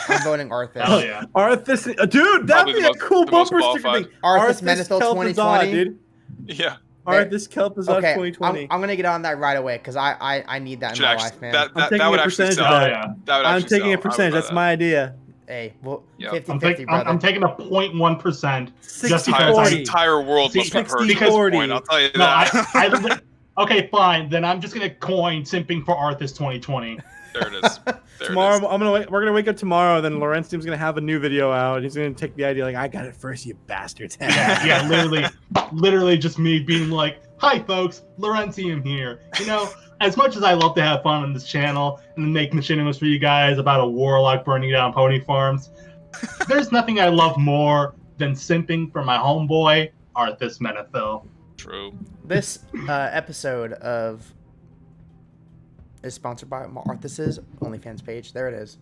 I'm voting Arthas. Hell yeah. Arthas, dude, that'd Probably be the a most- cool the most bumper sticker qualified. thing. Arthas Menethil Kel'Thuzad, 2020. dude. Yeah. Arthas Kel'Thuzad Okay, 2020. I'm gonna get on that right away because I need that in Should my actually, life, man. that taking would a actually percentage of sell. Hell that. yeah. That would I'm actually taking sell. a percentage. That's my idea. Hey, well, Yep. 50-50, brother. I'm taking a 0.1% just 60, because 40. The entire world must be 60, purged at this 40. point. I'll tell you No, that. okay, fine. Then I'm just gonna coin simping for Arthas 2020. There it is. There Tomorrow, it is. we're gonna wake up tomorrow. Then Lawrencium's gonna have a new video out. He's gonna take the idea like, I got it first, you bastards. Yeah, literally just me being like, "Hi, folks, Lawrencium here." You know, as much as I love to have fun on this channel and make machinimas for you guys about a warlock burning down pony farms, there's nothing I love more than simping for my homeboy Arthas Menethil. True. This episode of is sponsored by Arthas's OnlyFans page. There it is.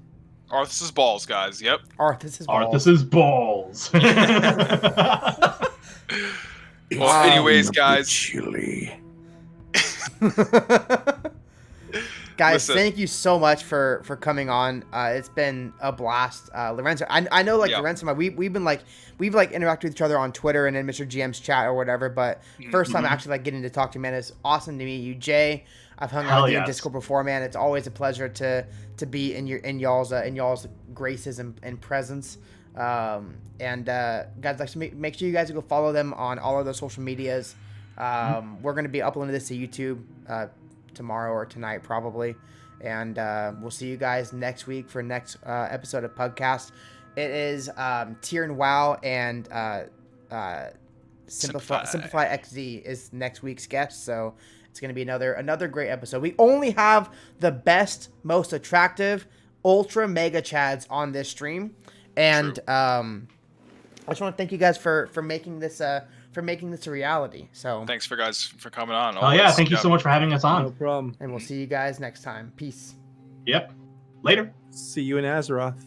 Arthas's balls, guys. Yep. Arthas's balls. Arthas's balls. Well, anyways, guys. Chili. Guys, Listen. thank you so much for coming on. It's been a blast. Lorenzo, I know like Yeah. Lorenzo and I, we've interacted with each other on Twitter and in Mr. GM's chat or whatever, but first time actually like getting to talk to you, man. It's awesome to meet you. Jay, I've hung out Hell with you in yes. Discord before, man. It's always a pleasure to be in y'all's graces and presence. Guys, like make sure you guys go follow them on all of their social medias. We're gonna be uploading this to YouTube tomorrow or tonight probably, and we'll see you guys next week for next episode of PUGCast. It is Tyrion WoW and Simplify XZ is next week's guest, so it's gonna be another great episode. We only have the best, most attractive, ultra mega chads on this stream, and I just want to thank you guys for making this a reality. So Thanks for guys for coming on. Oh yeah, always. thank you so much for having us No on. problem. and we'll see you guys next time. Peace. Yep. Later. See you in Azeroth.